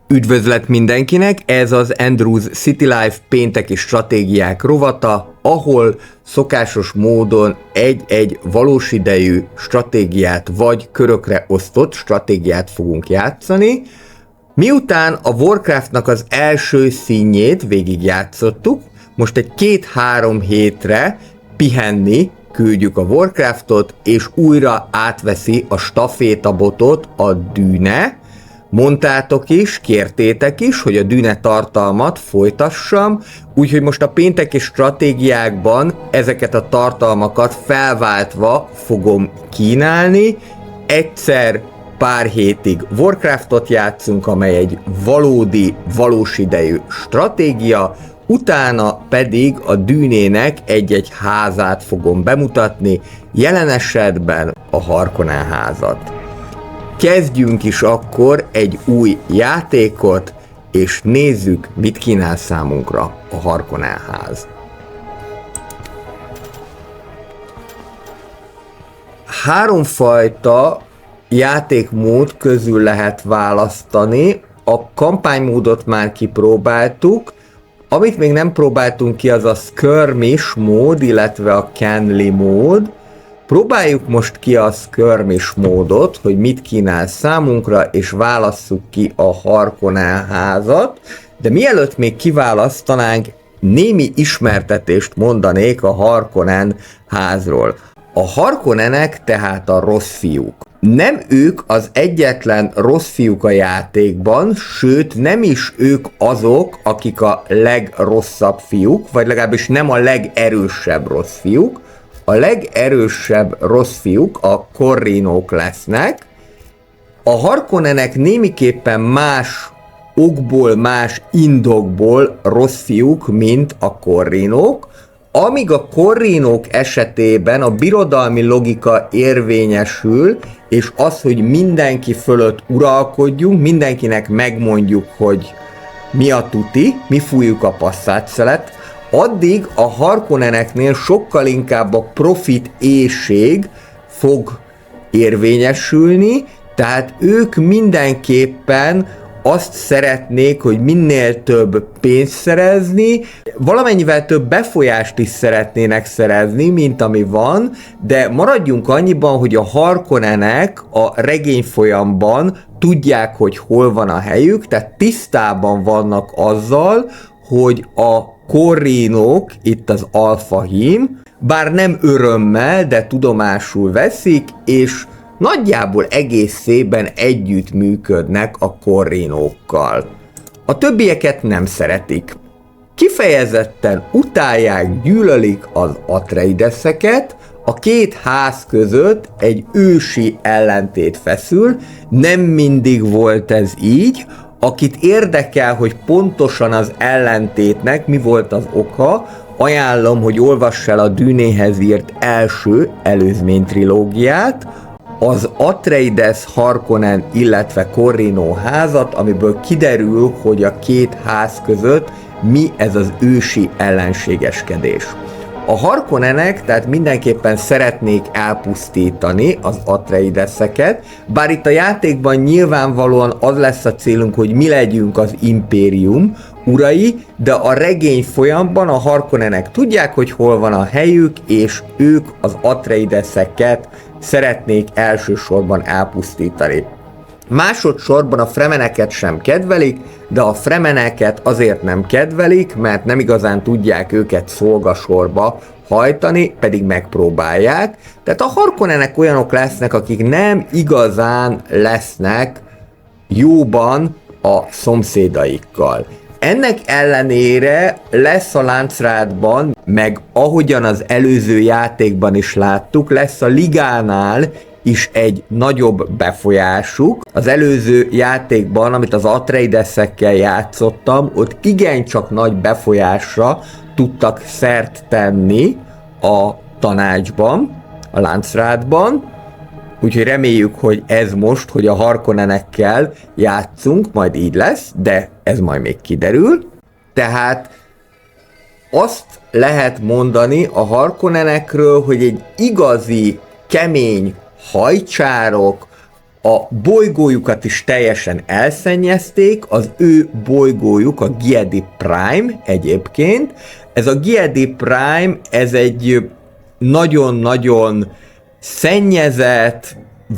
Üdvözlet mindenkinek, ez az Andrews City Life pénteki stratégiák rovata, ahol szokásos módon egy-egy valós idejű stratégiát vagy körökre osztott stratégiát fogunk játszani. Miután a Warcraftnak az első színjét végigjátszottuk, most egy 2-3 hétre pihenni küldjük a Warcraftot, és újra átveszi a stafétabotot a Dűne. Mondtátok is, kértétek is, hogy a Dűne tartalmat folytassam, úgyhogy most a pénteki stratégiákban ezeket a tartalmakat felváltva fogom kínálni. Egyszer pár hétig Warcraftot játszunk, amely egy valódi, valós idejű stratégia, utána pedig a Dűnének egy-egy házát fogom bemutatni, jelen esetben a Harkonnen házat. Kezdjünk is akkor egy új játékot, és nézzük, mit kínál számunkra a Harkonnen ház. Háromfajta játékmód közül lehet választani. A kampánymódot már kipróbáltuk, amit még nem próbáltunk ki, az a Skirmish mód, illetve a Kenly mód. Próbáljuk most ki a Skirmish módot, hogy mit kínál számunkra, és válasszuk ki a Harkonnen házat, de mielőtt még kiválasztanánk, némi ismertetést mondanék a Harkonnen házról. A Harkonnenek tehát a rossz fiúk. Nem ők az egyetlen rossz fiúk a játékban, sőt nem is ők azok, akik a legrosszabb fiúk, vagy legalábbis nem a legerősebb rossz fiúk. A legerősebb rossz fiúk a Corrinok lesznek. A Harkonnenek némiképpen más okból, más indokból rossz fiúk, mint a Corrinok, amíg a Corrinok esetében a birodalmi logika érvényesül, és az, hogy mindenki fölött uralkodjunk, mindenkinek megmondjuk, hogy mi a tuti, mi fújjuk a passzát, addig a Harkonneneknél sokkal inkább a profit éhség fog érvényesülni, tehát ők mindenképpen azt szeretnék, hogy minél több pénzt szerezni, valamennyivel több befolyást is szeretnének szerezni, mint ami van, de maradjunk annyiban, hogy a Harkonnenek a regényfolyamban tudják, hogy hol van a helyük, tehát tisztában vannak azzal, hogy a Corrinok, itt az Alfahím, bár nem örömmel, de tudomásul veszik, és nagyjából egészében együtt működnek a Corrinokkal. A többieket nem szeretik. Kifejezetten utálják, gyűlölik az Atreideseket, a két ház között egy ősi ellentét feszül, nem mindig volt ez így. Akit érdekel, hogy pontosan az ellentétnek mi volt az oka, ajánlom, hogy olvass el a Dűnéhez írt első előzménytrilógiát, az Atreides, Harkonnen, illetve Corrino házat, amiből kiderül, hogy a két ház között mi ez az ősi ellenségeskedés. A Harkonnenek tehát mindenképpen szeretnék elpusztítani az Atreideseket, bár itt a játékban nyilvánvalóan az lesz a célunk, hogy mi legyünk az impérium urai, de a regény folyamban a Harkonnenek tudják, hogy hol van a helyük, és ők az Atreideseket szeretnék elsősorban elpusztítani. Másodszorban a Fremeneket sem kedvelik, de a Fremeneket azért nem kedvelik, mert nem igazán tudják őket szolgasorba hajtani, pedig megpróbálják. Tehát a Harkonnenek olyanok lesznek, akik nem igazán lesznek jóban a szomszédaikkal. Ennek ellenére lesz a Láncrádban, meg ahogyan az előző játékban is láttuk, lesz a Ligánál is egy nagyobb befolyásuk. Az előző játékban, amit az Atreidesekkel játszottam, ott igencsak nagy befolyásra tudtak szert tenni a tanácsban, a Láncrádban, úgyhogy reméljük, hogy ez most, hogy a Harkonnenekkel játszunk, majd így lesz, de ez majd még kiderül. Tehát azt lehet mondani a Harkonnenekről, hogy egy igazi, kemény hajcsárok, A bolygójukat is teljesen elszennyezték, az ő bolygójuk a Giedi Prime egyébként. Ez a Giedi Prime, ez egy nagyon-nagyon szennyezett,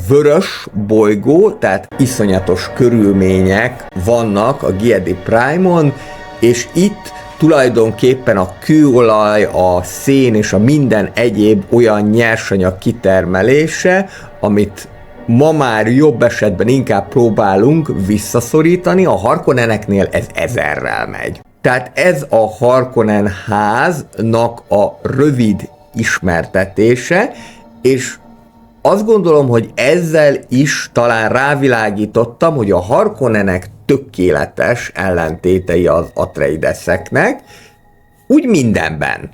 vörös bolygó, tehát iszonyatos körülmények vannak a Giedi Prime-on, és itt tulajdonképpen a kőolaj, a szén és a minden egyéb olyan nyersanyag kitermelése, amit ma már jobb esetben inkább próbálunk visszaszorítani, a Harkonneneknél ez 1000-rel megy. Tehát ez a Harkonnen háznak a rövid ismertetése, és azt gondolom, hogy ezzel is talán rávilágítottam, hogy a Harkonnenek tökéletes ellentétei az Atreideseknek, úgy mindenben.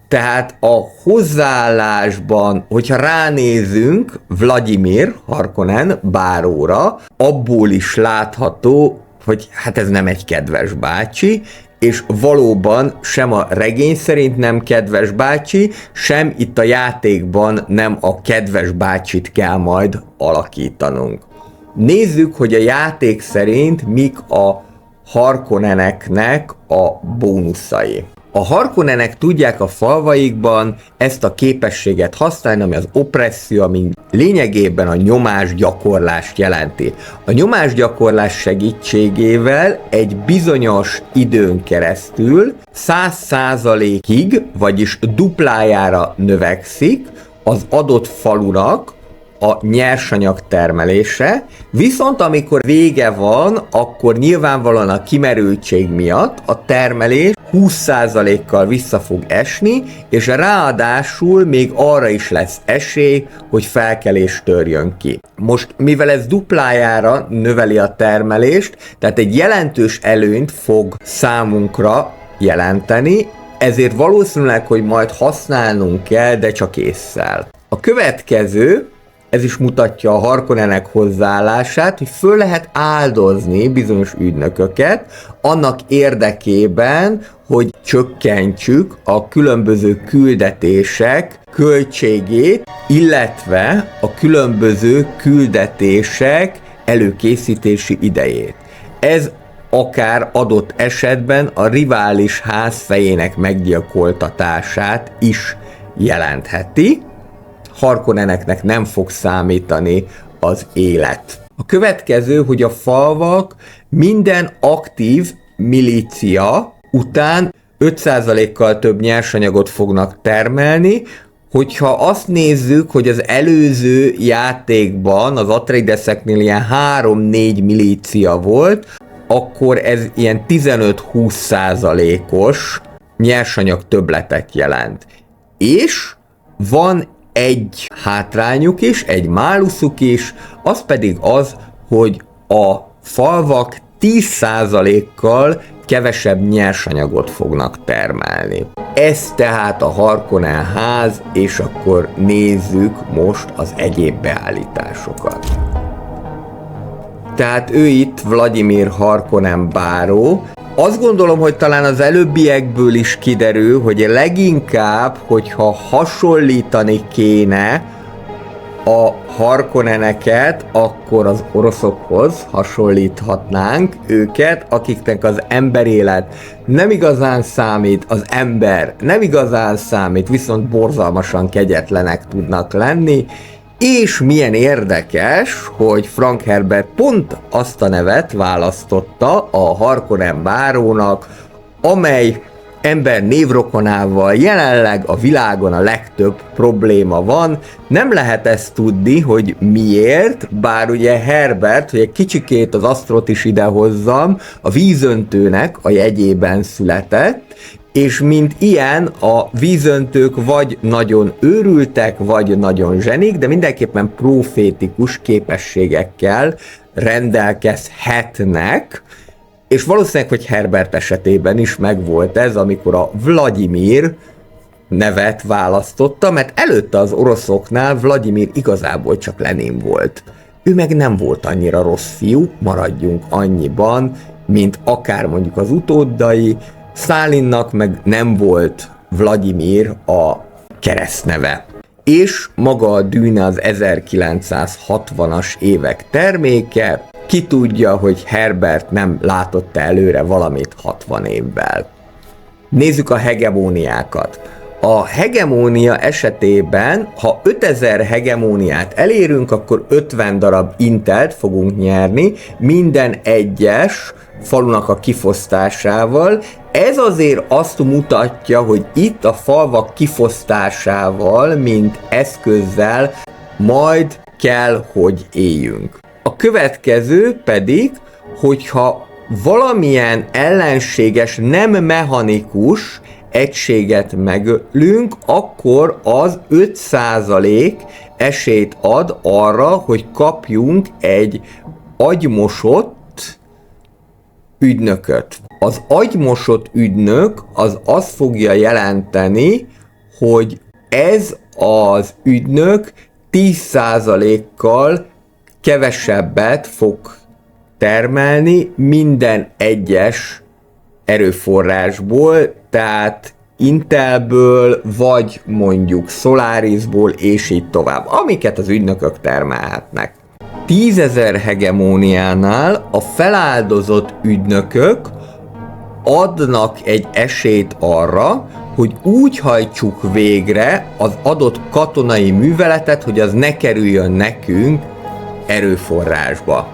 Tehát a hozzáállásban, hogyha ránézünk Vladimir Harkonnen báróra, abból is látható, hogy hát ez nem egy kedves bácsi, és valóban sem a regény szerint nem kedves bácsi, sem itt a játékban nem a kedves bácsit kell majd alakítanunk. Nézzük, hogy a játék szerint mik a Harkonneneknek a bónuszai. A Harkonnenek tudják a falvaikban ezt a képességet használni, ami az opresszió, ami lényegében a nyomásgyakorlást jelenti. A nyomásgyakorlás segítségével egy bizonyos időn keresztül 100%-ig, vagyis duplájára növekszik az adott falunak a nyersanyag termelése, viszont amikor vége van, akkor nyilvánvalóan a kimerültség miatt a termelés 20%-kal vissza fog esni, és ráadásul még arra is lesz esély, hogy felkelés törjön ki. Most, mivel ez duplájára növeli a termelést, tehát egy jelentős előnyt fog számunkra jelenteni, ezért valószínűleg, hogy majd használnunk kell, de csak ésszel. A következő, ez is mutatja a Harkonnenek hozzáállását, hogy föl lehet áldozni bizonyos ügynököket annak érdekében, hogy csökkentsük a különböző küldetések költségét, illetve a különböző küldetések előkészítési idejét. Ez akár adott esetben a rivális ház fejének meggyilkoltatását is jelentheti. Harkonneneknek nem fog számítani az élet. A következő, hogy a falvak minden aktív milícia után 5%-kal több nyersanyagot fognak termelni, hogyha azt nézzük, hogy az előző játékban az Atreideseknél ilyen 3-4 milícia volt, akkor ez ilyen 15-20%-os nyersanyag többletet jelent. És van egy hátrányuk is, egy máluszuk is, az pedig az, hogy a falvak 10%-kal kevesebb nyersanyagot fognak termelni. Ez tehát a Harkonnen ház, és akkor nézzük most az egyéb beállításokat. Tehát ő itt Vladimir Harkonnen báró. Azt gondolom, hogy talán az előbbiekből is kiderül, hogy leginkább, hogyha hasonlítani kéne a Harkonneneket, akkor az oroszokhoz hasonlíthatnánk őket, akiknek az emberélet nem igazán számít, az ember nem igazán számít, viszont borzalmasan kegyetlenek tudnak lenni, és milyen érdekes, hogy Frank Herbert pont azt a nevet választotta a Harkonnen bárónak, amely ember névrokonával jelenleg a világon a legtöbb probléma van. Nem lehet ezt tudni, hogy miért, bár ugye Herbert, hogy egy kicsikét az asztrot is idehozzam, a vízöntőnek a jegyében született, és mint ilyen a vízöntők vagy nagyon őrültek, vagy nagyon zsenik, de mindenképpen profétikus képességekkel rendelkezhetnek, és valószínűleg, hogy Herbert esetében is megvolt ez, amikor a Vladimir nevet választotta, mert előtte az oroszoknál Vladimir igazából csak Lenin volt. Ő meg nem volt annyira rossz fiú, maradjunk annyiban, mint akár mondjuk az utódai, Sztálinnak meg nem volt Vladimir a keresztneve. és maga a dűne az 1960-as évek terméke. Ki tudja, hogy Herbert nem látott előre valamit 60 évvel. Nézzük a hegemóniákat. A hegemónia esetében, ha 5000 hegemóniát elérünk, akkor 50 darab Intelt fogunk nyerni minden egyes falunak a kifosztásával. Ez azért azt mutatja, hogy itt a falvak kifosztásával, mint eszközzel majd kell, hogy éljünk. A következő pedig, hogyha valamilyen ellenséges, nem mechanikus egységet megölünk, akkor az 5% esélyt ad arra, hogy kapjunk egy agymosott ügynököt. Az agymosott ügynök az azt fogja jelenteni, hogy ez az ügynök 10%-kal kevesebbet fog termelni minden egyes erőforrásból, tehát Intelből, vagy mondjuk Solarisból, és így tovább, amiket az ügynökök termelhetnek. 10.000 hegemóniánál a feláldozott ügynökök adnak egy esélyt arra, hogy úgy hajtsuk végre az adott katonai műveletet, hogy az ne kerüljön nekünk erőforrásba.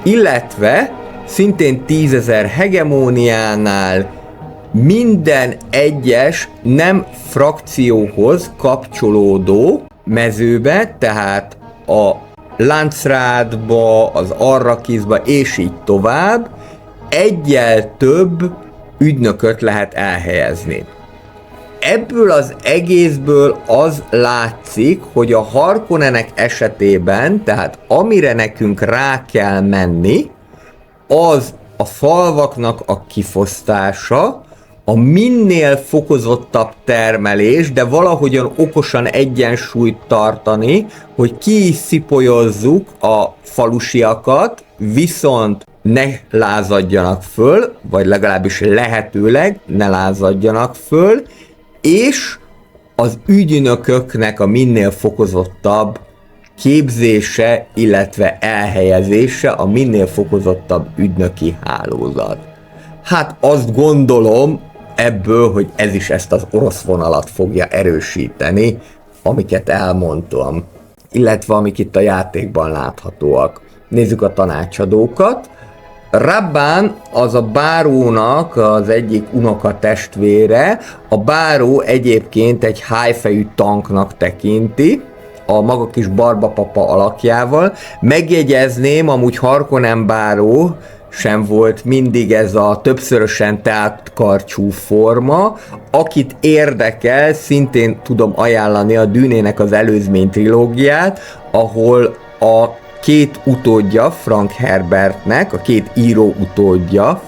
Illetve szintén 10.000 hegemóniánál minden egyes nem frakcióhoz kapcsolódó mezőbe, tehát a Láncrádba, az Arrakizba és így tovább egyel több ügynököt lehet elhelyezni. Ebből az egészből az látszik, hogy a Harkonnenek esetében, tehát amire nekünk rá kell menni, az a falvaknak a kifosztása, a minél fokozottabb termelés, de valahogyan okosan egyensúlyt tartani, hogy ki is szipolyozzuk a falusiakat, viszont ne lázadjanak föl, vagy legalábbis lehetőleg ne lázadjanak föl, és az ügynököknek a minél fokozottabb képzése, illetve elhelyezése a minél fokozottabb ügynöki hálózat. Hát azt gondolom ebből, hogy ez is ezt az orosz vonalat fogja erősíteni, amiket elmondtam, illetve amik itt a játékban láthatóak. Nézzük a tanácsadókat. Rabbán az a bárónak az egyik unoka testvére, a báró egyébként egy hájfejű tanknak tekinti, a maga kis barbapapa alakjával. Megjegyezném, amúgy Harkonnen báró sem volt mindig ez a többszörösen teltkarcsú forma. Akit érdekel, szintén tudom ajánlani a Dűnének az előzmény trilógiát, ahol a két utódja Frank Herbertnek, a két író utódja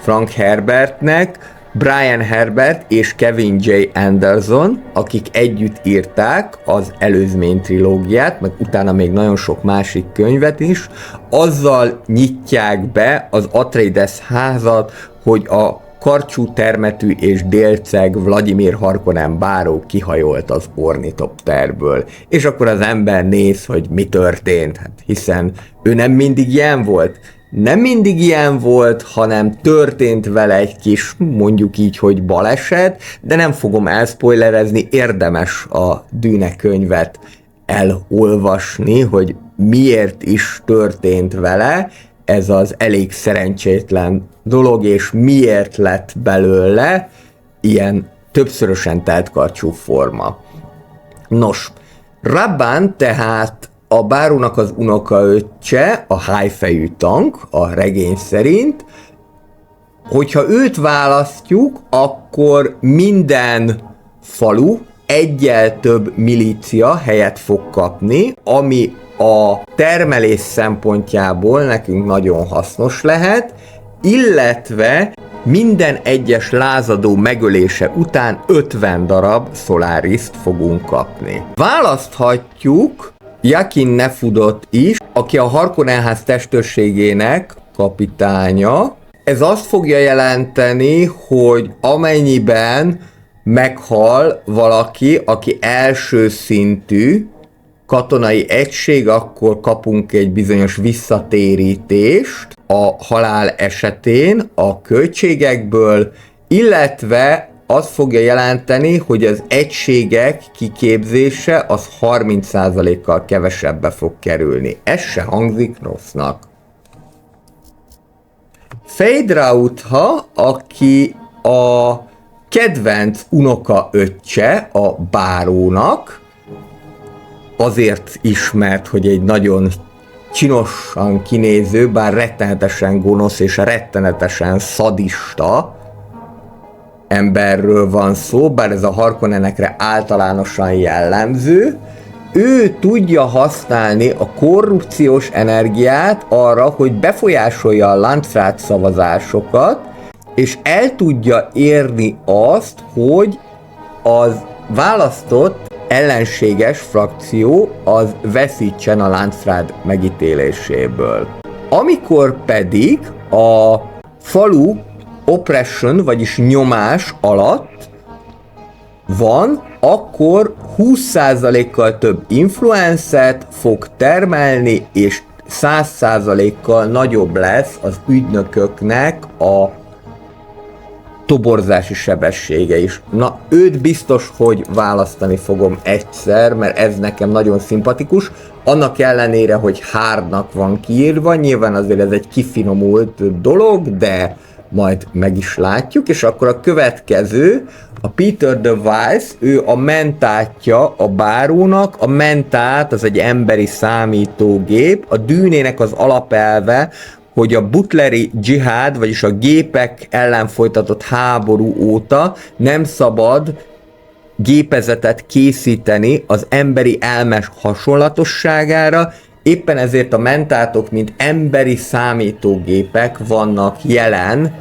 Frank Herbertnek, Brian Herbert és Kevin J. Anderson, akik együtt írták az előzmény trilógiát, meg utána még nagyon sok másik könyvet is, azzal nyitják be az Atreides házat, hogy a karcsú termetű és délceg Vladimir Harkonnen báró kihajolt az ornitopterből. És akkor az ember néz, hogy mi történt, hát hiszen ő nem mindig ilyen volt. Nem mindig ilyen volt, hanem történt vele egy kis, mondjuk így, hogy baleset, de nem fogom elspoilerezni, érdemes a Dűne könyvet elolvasni, hogy miért is történt vele ez az elég szerencsétlen dolog, és miért lett belőle ilyen többszörösen teltkarcsú forma. Nos, Rabbán tehát a bárónak az unokaöccse, a hájfejű tank, a regény szerint. Hogyha őt választjuk, akkor minden falu egyel több milícia helyet fog kapni, ami a termelés szempontjából nekünk nagyon hasznos lehet, illetve minden egyes lázadó megölése után 50 darab Solariszt fogunk kapni. Választhatjuk Jakin Nefudot is, aki a Harkonnenház testőrségének kapitánya. Ez azt fogja jelenteni, hogy amennyiben meghal valaki, aki első szintű katonai egység, akkor kapunk egy bizonyos visszatérítést a halál esetén a költségekből, illetve azt fogja jelenteni, hogy az egységek kiképzése az 30%-kal kevesebbe fog kerülni. Ez se hangzik rossznak. Feyd-Rautha, aki a kedvenc unokaöccse a bárónak, azért ismert, hogy egy nagyon csinosan kinéző, bár rettenetesen gonosz és rettenetesen szadista emberről van szó, bár ez a Harkonnenekre általánosan jellemző. Ő tudja használni a korrupciós energiát arra, hogy befolyásolja a Landsraad szavazásokat, és el tudja érni azt, hogy az választott ellenséges frakció az veszítsen a Landsraad megítéléséből. Amikor pedig a falu oppression, vagyis nyomás alatt van, akkor 20%-kal több influencert fog termelni, és 100%-kal nagyobb lesz az ügynököknek a toborzási sebessége is. Na, őt biztos, hogy választani fogom egyszer, mert ez nekem nagyon szimpatikus. Annak ellenére, hogy hardnak van kiírva, nyilván azért ez egy kifinomult dolog, de majd meg is látjuk, és akkor a következő, a Peter the Wise, ő a mentátja a bárónak, a mentát az egy emberi számítógép, a dűnének az alapelve, hogy a butleri dzsihád, vagyis a gépek ellen folytatott háború óta nem szabad gépezetet készíteni az emberi elmes hasonlatosságára, éppen ezért a mentátok, mint emberi számítógépek vannak jelen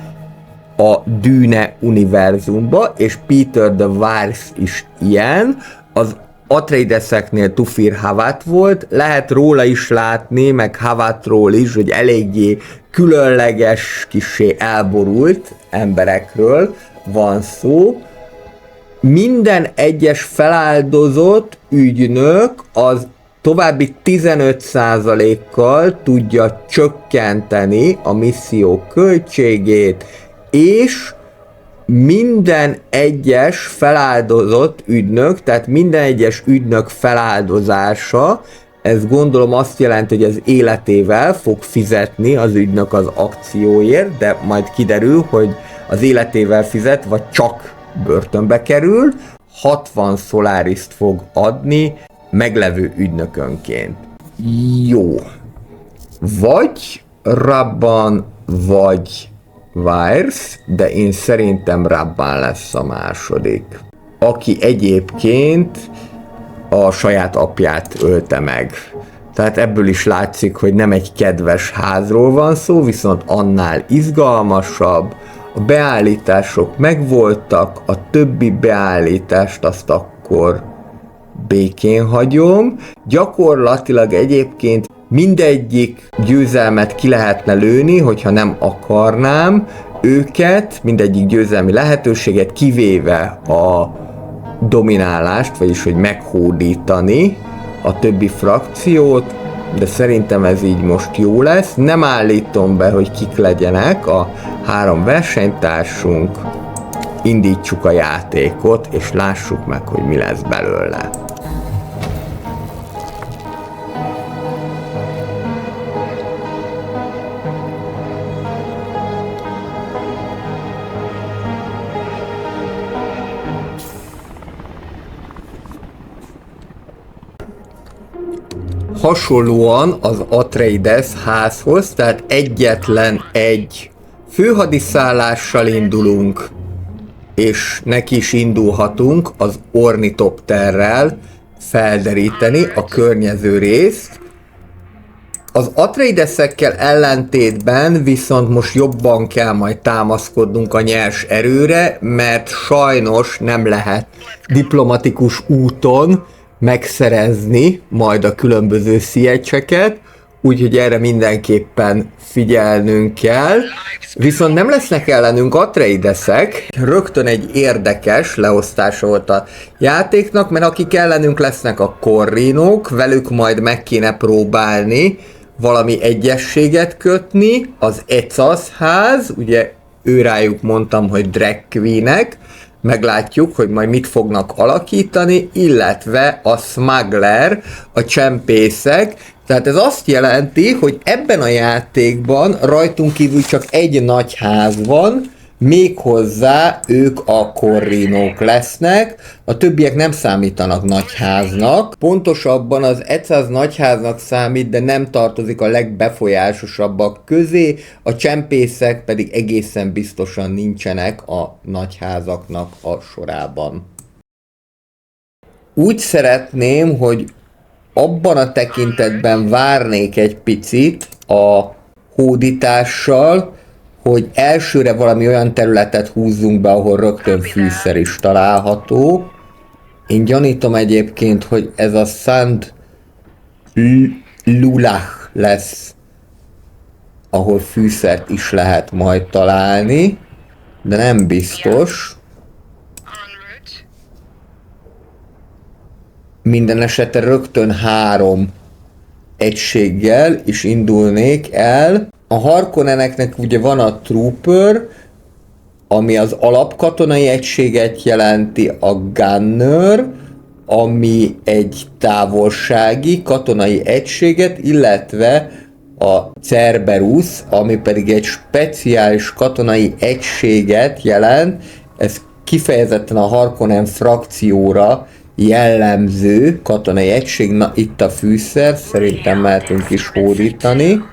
a Dűne univerzumba, és Peter the Wise is ilyen. Az Atreideseknél Thufir Hawat volt, lehet róla is látni, meg Hawatról is, hogy eléggé különleges, kissé elborult emberekről van szó. Minden egyes feláldozott ügynök az további 15%-kal tudja csökkenteni a misszió költségét, és minden egyes feláldozott ügynök, tehát minden egyes ügynök feláldozása, ez gondolom azt jelenti, hogy az életével fog fizetni az ügynök az akcióért, de majd kiderül, hogy az életével fizet, vagy csak börtönbe kerül, 60 Solariszt fog adni meglevő ügynökönként. Jó. Vagy Rabban, vagy Wires, de én szerintem Rabban lesz a második. Aki egyébként a saját apját ölte meg. Tehát ebből is látszik, hogy nem egy kedves házról van szó, viszont annál izgalmasabb. A beállítások megvoltak, a többi beállítást azt akkor békén hagyom. Gyakorlatilag egyébként mindegyik győzelmet ki lehetne lőni, hogyha nem akarnám őket, mindegyik győzelmi lehetőséget, kivéve a dominálást, vagyis hogy meghódítani a többi frakciót, de szerintem ez így most jó lesz. Nem állítom be, hogy kik legyenek a 3 versenytársunk, indítsuk a játékot, és lássuk meg, hogy mi lesz belőle. Hasonlóan az Atreides házhoz, tehát egyetlen egy főhadiszállással indulunk, és neki is indulhatunk az ornitopterrel felderíteni a környező részt. Az Atreidesekkel ellentétben viszont most jobban kell majd támaszkodnunk a nyers erőre, mert sajnos nem lehet diplomatikus úton megszerezni majd a különböző sziecseket, úgyhogy erre mindenképpen figyelnünk kell. Viszont nem lesznek ellenünk Atreideszek, rögtön egy érdekes leosztása volt a játéknak, mert akik ellenünk lesznek a Corrinok, velük majd meg kéne próbálni valami egyességet kötni, az Ecas ház, ugye őrájuk mondtam, hogy drag queenek, meglátjuk, hogy majd mit fognak alakítani, illetve a smuggler, a csempészek. Tehát ez azt jelenti, hogy ebben a játékban rajtunk kívül csak egy nagy ház van, méghozzá ők a Corrinok lesznek, a többiek nem számítanak nagyháznak. Pontosabban az Ecas nagyháznak számít, de nem tartozik a legbefolyásosabbak közé, a csempészek pedig egészen biztosan nincsenek a nagyházaknak a sorában. Úgy szeretném, hogy abban a tekintetben várnék egy picit a hódítással, hogy elsőre valami olyan területet húzzunk be, ahol rögtön fűszer is található. Én gyanítom egyébként, hogy ez a Szent Lulach lesz, ahol fűszert is lehet majd találni, de nem biztos. Minden esetre rögtön 3 egységgel is indulnék el. A Harkonneneknek ugye van a Trooper, ami az alapkatonai egységet jelenti, a Gunner, ami egy távolsági katonai egységet, illetve a Cerberus, ami pedig egy speciális katonai egységet jelent. Ez kifejezetten a Harkonnen frakcióra jellemző katonai egység. Na, itt a fűszer, szerintem mehetünk is hódítani.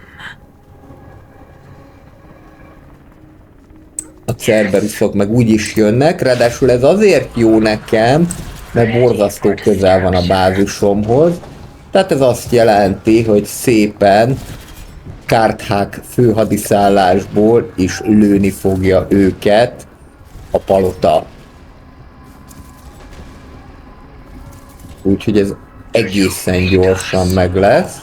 A Cerberusok meg úgy is jönnek, ráadásul ez azért jó nekem, mert borzasztó közel van a bázisomhoz. Tehát ez azt jelenti, hogy szépen Karthag főhadiszállásból is lőni fogja őket a palota. Úgyhogy ez egészen gyorsan meg lesz.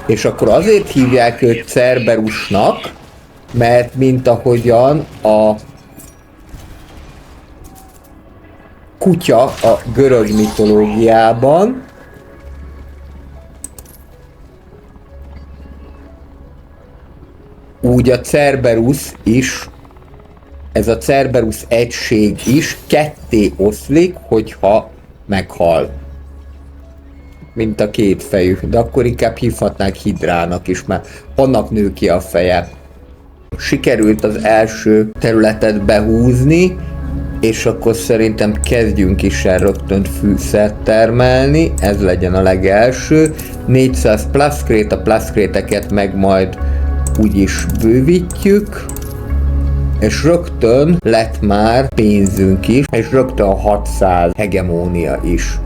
És akkor azért hívják őt Cerberusnak, mert mint ahogyan a kutya a görög mitológiában, úgy a Cerberus is, ez a Cerberus egység is ketté oszlik, hogyha meghal. Mint a kétfejű, de akkor inkább hívhatnák Hidrának is, mert annak nő ki a feje. Sikerült az első területet behúzni, és akkor szerintem kezdjünk is el rögtön fűszert termelni, ez legyen a legelső. 400 plaskrét, a plaszkréteket meg majd úgyis bővítjük, és rögtön lett már pénzünk is, és rögtön 600 hegemónia is.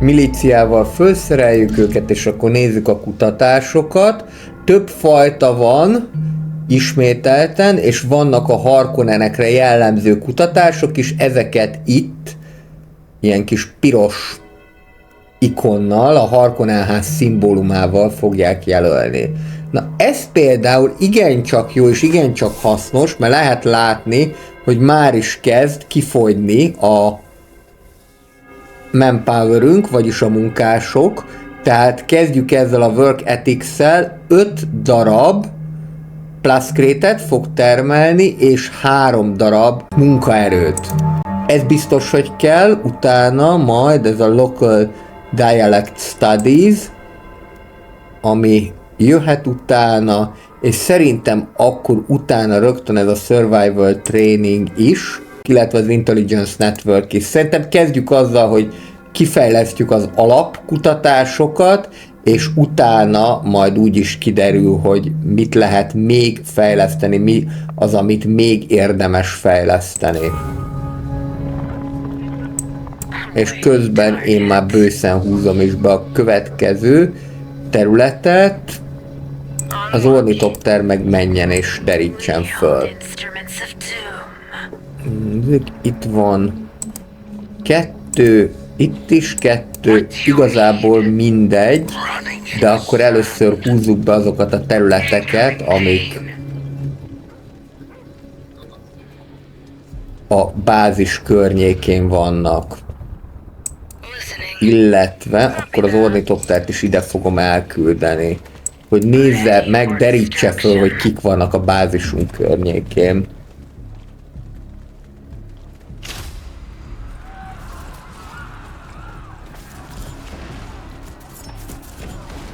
Milíciával felszereljük őket, és akkor nézzük a kutatásokat. Több fajta van ismételten, és vannak a Harkonnenekre jellemző kutatások is, ezeket itt ilyen kis piros ikonnal, a Harkonnen ház szimbólumával fogják jelölni. Na ez például igencsak jó és igencsak hasznos, mert lehet látni, hogy már is kezd kifogyni a manpowerünk, vagyis a munkások, tehát kezdjük ezzel a work ethics-szel, 5 darab plaszkrétet fog termelni, és 3 darab munkaerőt. Ez biztos, hogy kell, utána majd ez a Local Dialect Studies, ami jöhet utána, és szerintem akkor utána rögtön ez a Survival Training is, illetve az Intelligence Network is. Szerintem kezdjük azzal, hogy kifejlesztjük az alapkutatásokat, és utána majd úgy is kiderül, hogy mit lehet még fejleszteni, mi az, amit még érdemes fejleszteni. És közben én már bőszen húzom is be a következő területet. Az ornitopter meg menjen és derítsen föl. Itt van 2, itt is 2, igazából mindegy, de akkor először húzzuk be azokat a területeket, amik a bázis környékén vannak. Illetve akkor az ornitoptert is ide fogom elküldeni, hogy nézze meg, derítse föl, hogy kik vannak a bázisunk környékén.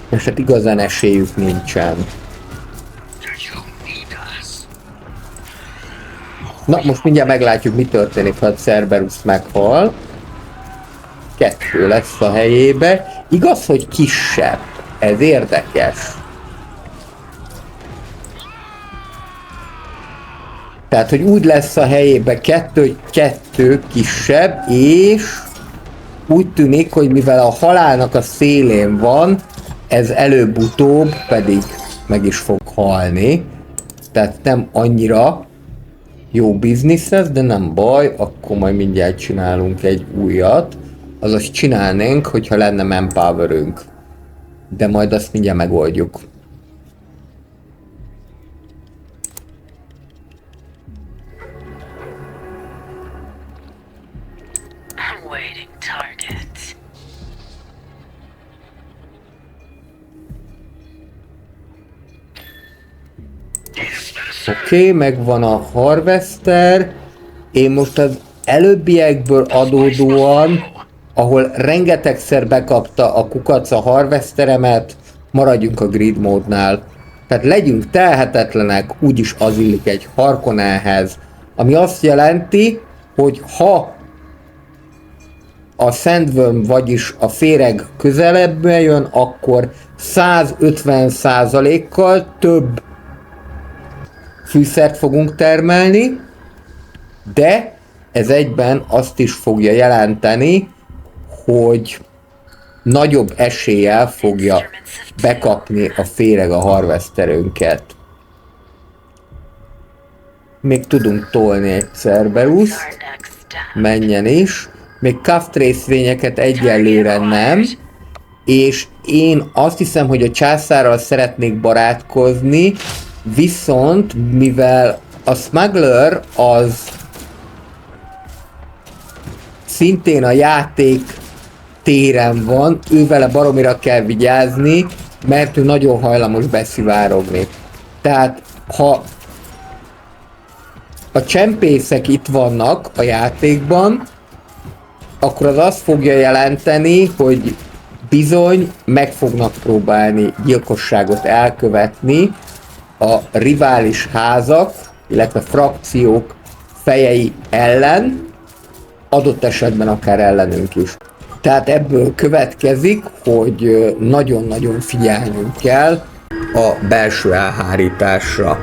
És hát igazán esélyük nincsen. Na, most mindjárt meglátjuk, mi történik, ha a Cerberus meghal. 2 lesz a helyébe. Igaz, hogy kisebb. Ez érdekes. Tehát, hogy úgy lesz a helyébe 2 kisebb, és úgy tűnik, hogy mivel a halálnak a szélén van, ez előbb-utóbb pedig meg is fog halni. Tehát nem annyira jó biznisz ez, de nem baj, akkor majd mindjárt csinálunk egy újat. Azaz csinálnénk, hogyha lenne manpowerünk. De majd azt mindjárt megoldjuk. Oké, megvan a Harvester. Én most az előbbiekből adódóan, ahol rengetegszer bekapta a kukac a Harvesteremet, maradjunk a grid módnál. Tehát legyünk telhetetlenek, úgyis az illik egy Harkonnenhez. Ami azt jelenti, hogy ha a Sandworm, vagyis a féreg közelebb jön, akkor 150%-kal több fűszert fogunk termelni, de ez egyben azt is fogja jelenteni, hogy nagyobb eséllyel fogja bekapni a féreg a harvesterünket. Még tudunk tolni egy Cerberust, menjen is. Még Kaft részvényeket egyelőre nem, és én azt hiszem, hogy a császárral szeretnék barátkozni, viszont mivel a Smuggler az szintén a játék téren van, ővele baromira kell vigyázni, mert ő nagyon hajlamos beszivárogni. Tehát ha a csempészek itt vannak a játékban, akkor az azt fogja jelenteni, hogy bizony meg fognak próbálni gyilkosságot elkövetni a rivális házak, illetve frakciók fejei ellen, adott esetben akár ellenünk is. Tehát ebből következik, hogy nagyon-nagyon figyelnünk kell a belső elhárításra.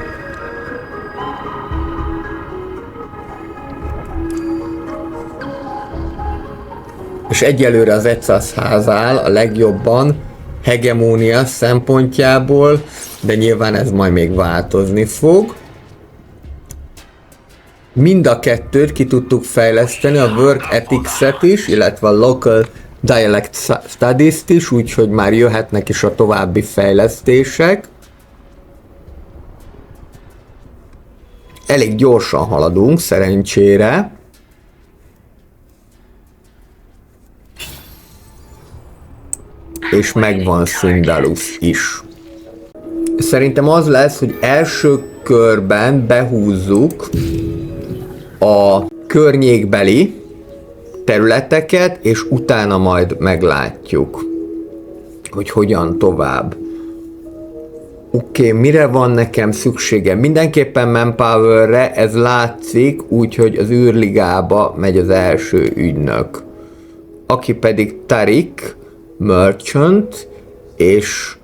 És egyelőre az Ecas ház áll a legjobban hegemónia szempontjából, de nyilván ez majd még változni fog. Mind a kettőt ki tudtuk fejleszteni, a Work Ethics-et is, illetve a Local Dialect Studies-t is, úgyhogy már jöhetnek is a további fejlesztések. Elég gyorsan haladunk, szerencsére. És megvan Syndalus is. Szerintem az lesz, hogy első körben behúzzuk a környékbeli területeket, és utána majd meglátjuk, hogy hogyan tovább. Oké, mire van nekem szükségem? Mindenképpen manpowerre, ez látszik, úgyhogy az űrligába megy az első ügynök. Aki pedig Tarik Merchant, és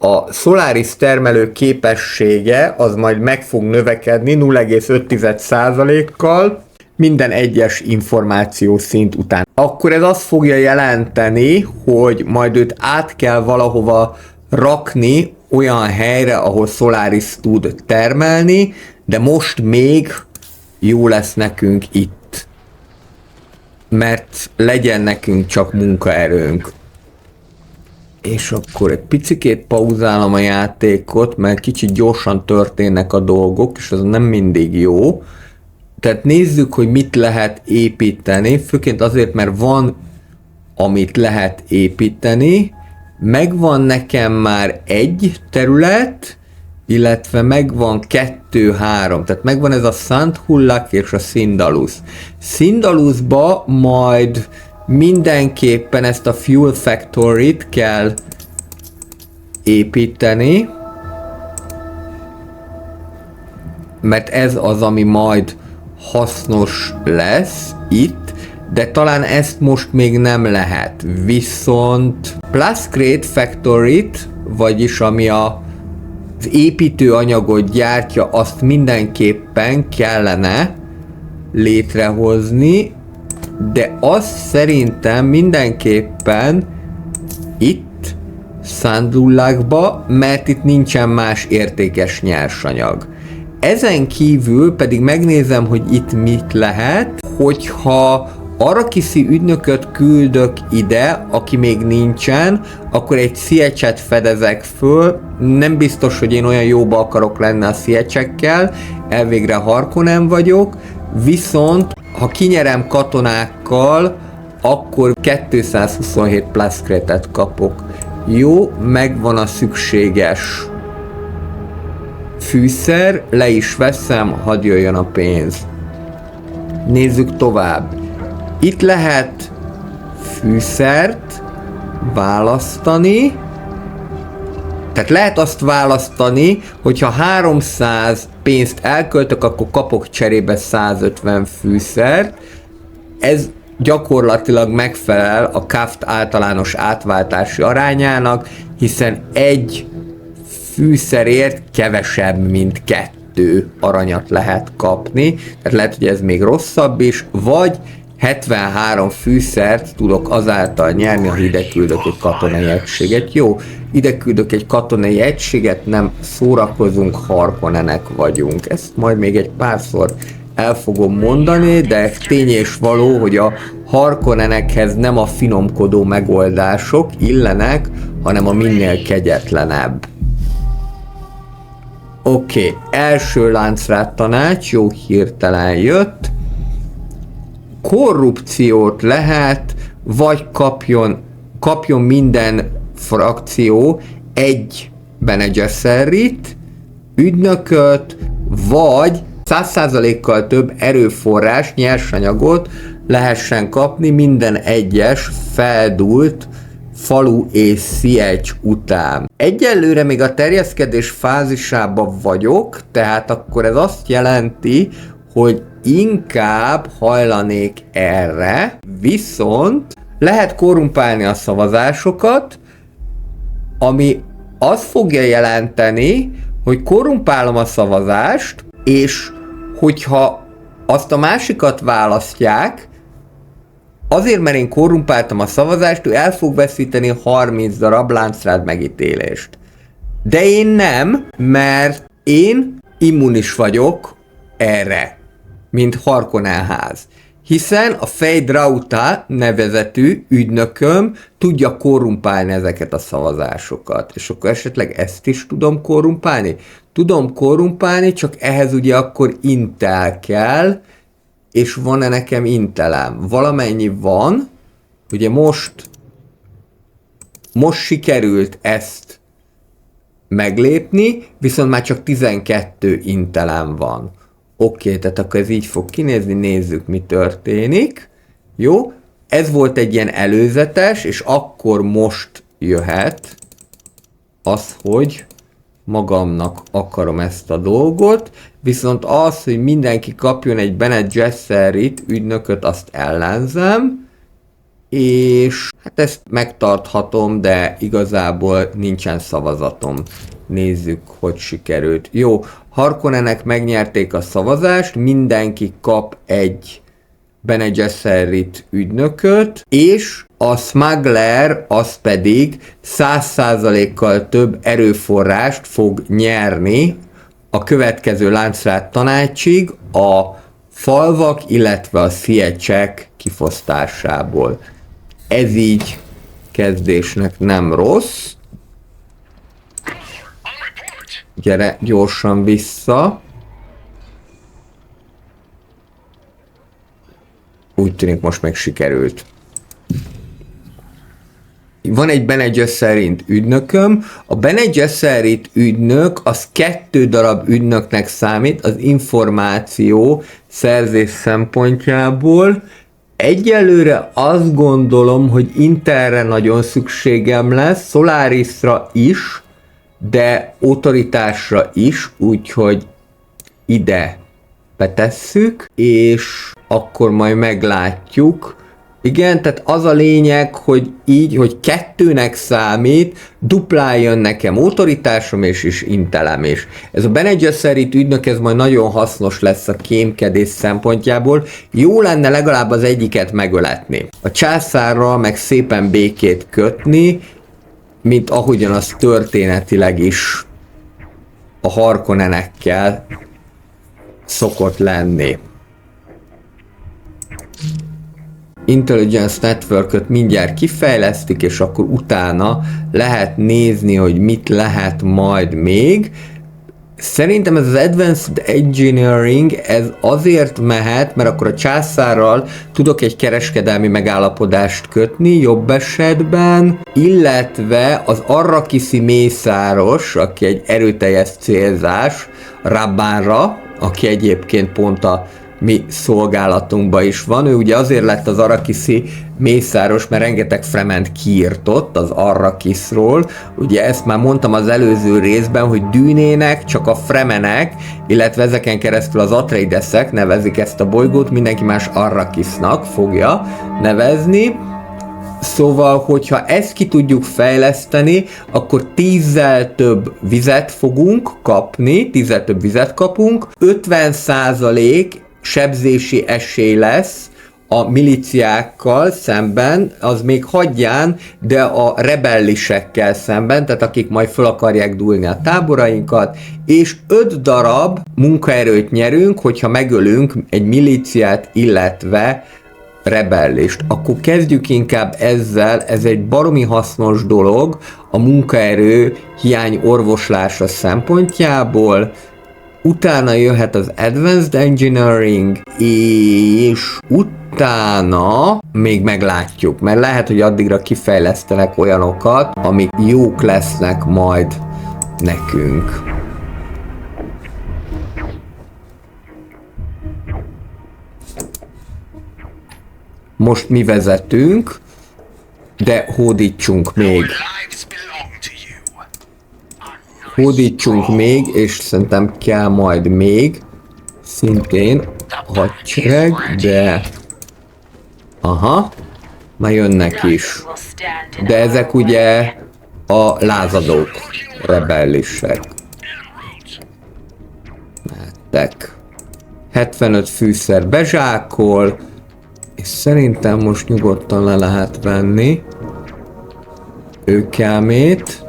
a Solaris termelő képessége az majd meg fog növekedni 0,5%-kal minden egyes információ szint után. Akkor ez azt fogja jelenteni, hogy majd őt át kell valahova rakni olyan helyre, ahol Solaris tud termelni, de most még jó lesz nekünk itt. Mert legyen nekünk csak munkaerőnk. És akkor egy picikét pauzálom a játékot, mert kicsit gyorsan történnek a dolgok, és az nem mindig jó. Tehát nézzük, hogy mit lehet építeni, főként azért, mert van, amit lehet építeni. Megvan nekem már egy terület, illetve megvan 2-3, tehát megvan ez a Szenthullak és a Szindalus. Szindalusba majd mindenképpen ezt a Fuel Factory-t kell építeni, mert ez az, ami majd hasznos lesz itt, de talán ezt most még nem lehet. Viszont Plascrete Factory-t, vagyis ami az építőanyagot gyártja, azt mindenképpen kellene létrehozni, de azt szerintem mindenképpen itt Szandullákba, mert itt nincsen más értékes nyersanyag. Ezen kívül pedig megnézem, hogy itt mit lehet, hogyha Arrakiszi ügynököt küldök ide, aki még nincsen, akkor egy Sietchet fedezek föl. Nem biztos, hogy én olyan jóba akarok lenni a Sietchekkel, elvégre Harkonnen vagyok, viszont ha kinyerem katonákkal, akkor 227 Plascrete-et kapok. Jó, megvan a szükséges fűszer, le is veszem, hadd jöjjön a pénz. Nézzük tovább. Itt lehet fűszert választani, tehát lehet azt választani, hogyha 300 pénzt elköltök, akkor kapok cserébe 150 fűszert. Ez gyakorlatilag megfelel a KAFT általános átváltási arányának, hiszen egy fűszerért kevesebb, mint 2 aranyat lehet kapni, tehát lehet, hogy ez még rosszabb is, vagy 73 fűszert tudok azáltal nyerni, ha ide küldök egy katonai egységet. Jó, ide küldök egy katonai egységet, nem szórakozunk, Harkonnenek vagyunk. Ezt majd még egy párszor el fogom mondani, de tény és való, hogy a Harkonnenekhez nem a finomkodó megoldások illenek, hanem a minél kegyetlenebb. Oké, első láncrát tanács, jó hirtelen jött. Korrupciót lehet, vagy kapjon minden frakció egy Bene Gesserit, ügynököt, vagy 100%-kal több erőforrás, nyersanyagot lehessen kapni minden egyes feldúlt falu és Sietch után. Egyelőre még a terjeszkedés fázisában vagyok, tehát akkor ez azt jelenti, hogy inkább hajlanék erre, viszont lehet korrumpálni a szavazásokat, ami azt fogja jelenteni, hogy korrumpálom a szavazást, és hogyha azt a másikat választják, azért, mert én korrumpáltam a szavazást, ő el fog veszíteni 30 darab láncrád megítélést. De én nem, mert én immunis vagyok erre, mint Harkonnen ház. Hiszen a Feyd-Rautha nevezetű ügynököm tudja korrumpálni ezeket a szavazásokat. És akkor esetleg ezt is tudom korrumpálni? Tudom korrumpálni, csak ehhez ugye akkor Intel kell, és van-e nekem Intelem? Valamennyi van, ugye most sikerült ezt meglépni, viszont már csak 12 Intelem van. Oké, tehát akkor ez így fog kinézni, nézzük, mi történik. Jó, ez volt egy ilyen előzetes, és akkor most jöhet az, hogy magamnak akarom ezt a dolgot, viszont az, hogy mindenki kapjon egy Bene Gesserit, ügynököt, azt ellenzem, és hát ezt megtarthatom, de igazából nincsen szavazatom. Nézzük, hogy sikerült. Jó, Harkonnenek megnyerték a szavazást, mindenki kap egy Bene Gesserit ügynököt, és a smuggler az pedig 100%-kal több erőforrást fog nyerni a következő lánclát tanácsig a falvak, illetve a sziecsek kifosztásából. Ez így kezdésnek nem rossz. Gyere gyorsan vissza. Úgy tűnik, most meg sikerült. Van egy Bene Gesserit ügynököm. A Bene Gesserit ügynök az 2 darab ügynöknek számít az információ szerzés szempontjából. Egyelőre azt gondolom, hogy Interre nagyon szükségem lesz, Solarisra is, de autoritásra is, úgyhogy ide betesszük, és akkor majd meglátjuk. Igen, tehát az a lényeg, hogy így, hogy 2-nek számít, duplán jön nekem autoritásom és intelem is. Ez a Bene Gesserit ügynök, ez majd nagyon hasznos lesz a kémkedés szempontjából. Jó lenne legalább az egyiket megöletni. A császárral meg szépen békét kötni, mint ahogyan az történetileg is a Harkonnenekkel szokott lenni. Intelligence Network-öt mindjárt kifejlesztik, és akkor utána lehet nézni, hogy mit lehet majd még. Szerintem ez az Advanced Engineering, ez azért mehet, mert akkor a császárral tudok egy kereskedelmi megállapodást kötni, jobb esetben, illetve az arrakiszi mészáros, aki egy erőteljes célzás, Rabbanra, aki egyébként pont a mi szolgálatunkban is van. Ő ugye azért lett az arrakiszi mészáros, mert rengeteg Fremen kiirtott az Arrakisról. Ugye ezt már mondtam az előző részben, hogy Dűnének csak a Fremenek, illetve ezeken keresztül az Atreidesek nevezik ezt a bolygót, mindenki más Arrakisnak fogja nevezni. Szóval, hogyha ezt ki tudjuk fejleszteni, akkor 10-zel több vizet fogunk kapni, 10-zel több vizet kapunk, 50% sebzési esély lesz a milíciákkal szemben, az még hagyján, de a rebellisekkel szemben, tehát akik majd fel akarják dúlni a táborainkat, és 5 darab munkaerőt nyerünk, hogyha megölünk egy milíciát, illetve rebellist. Akkor kezdjük inkább ezzel, ez egy baromi hasznos dolog a munkaerő hiány orvoslása szempontjából. Utána jöhet az Advanced Engineering, és utána még meglátjuk, mert lehet, hogy addigra kifejlesztenek olyanokat, amik jók lesznek majd nekünk. Most mi vezetünk, de hódítsunk még. Hódítsunk még, és szerintem kell majd még szintén hadsereg, de... Aha, már jönnek is. De ezek ugye a lázadók, rebellisek. Mehettek. 75 fűszer bezsákol, és szerintem most nyugodtan le lehet venni őkelmét.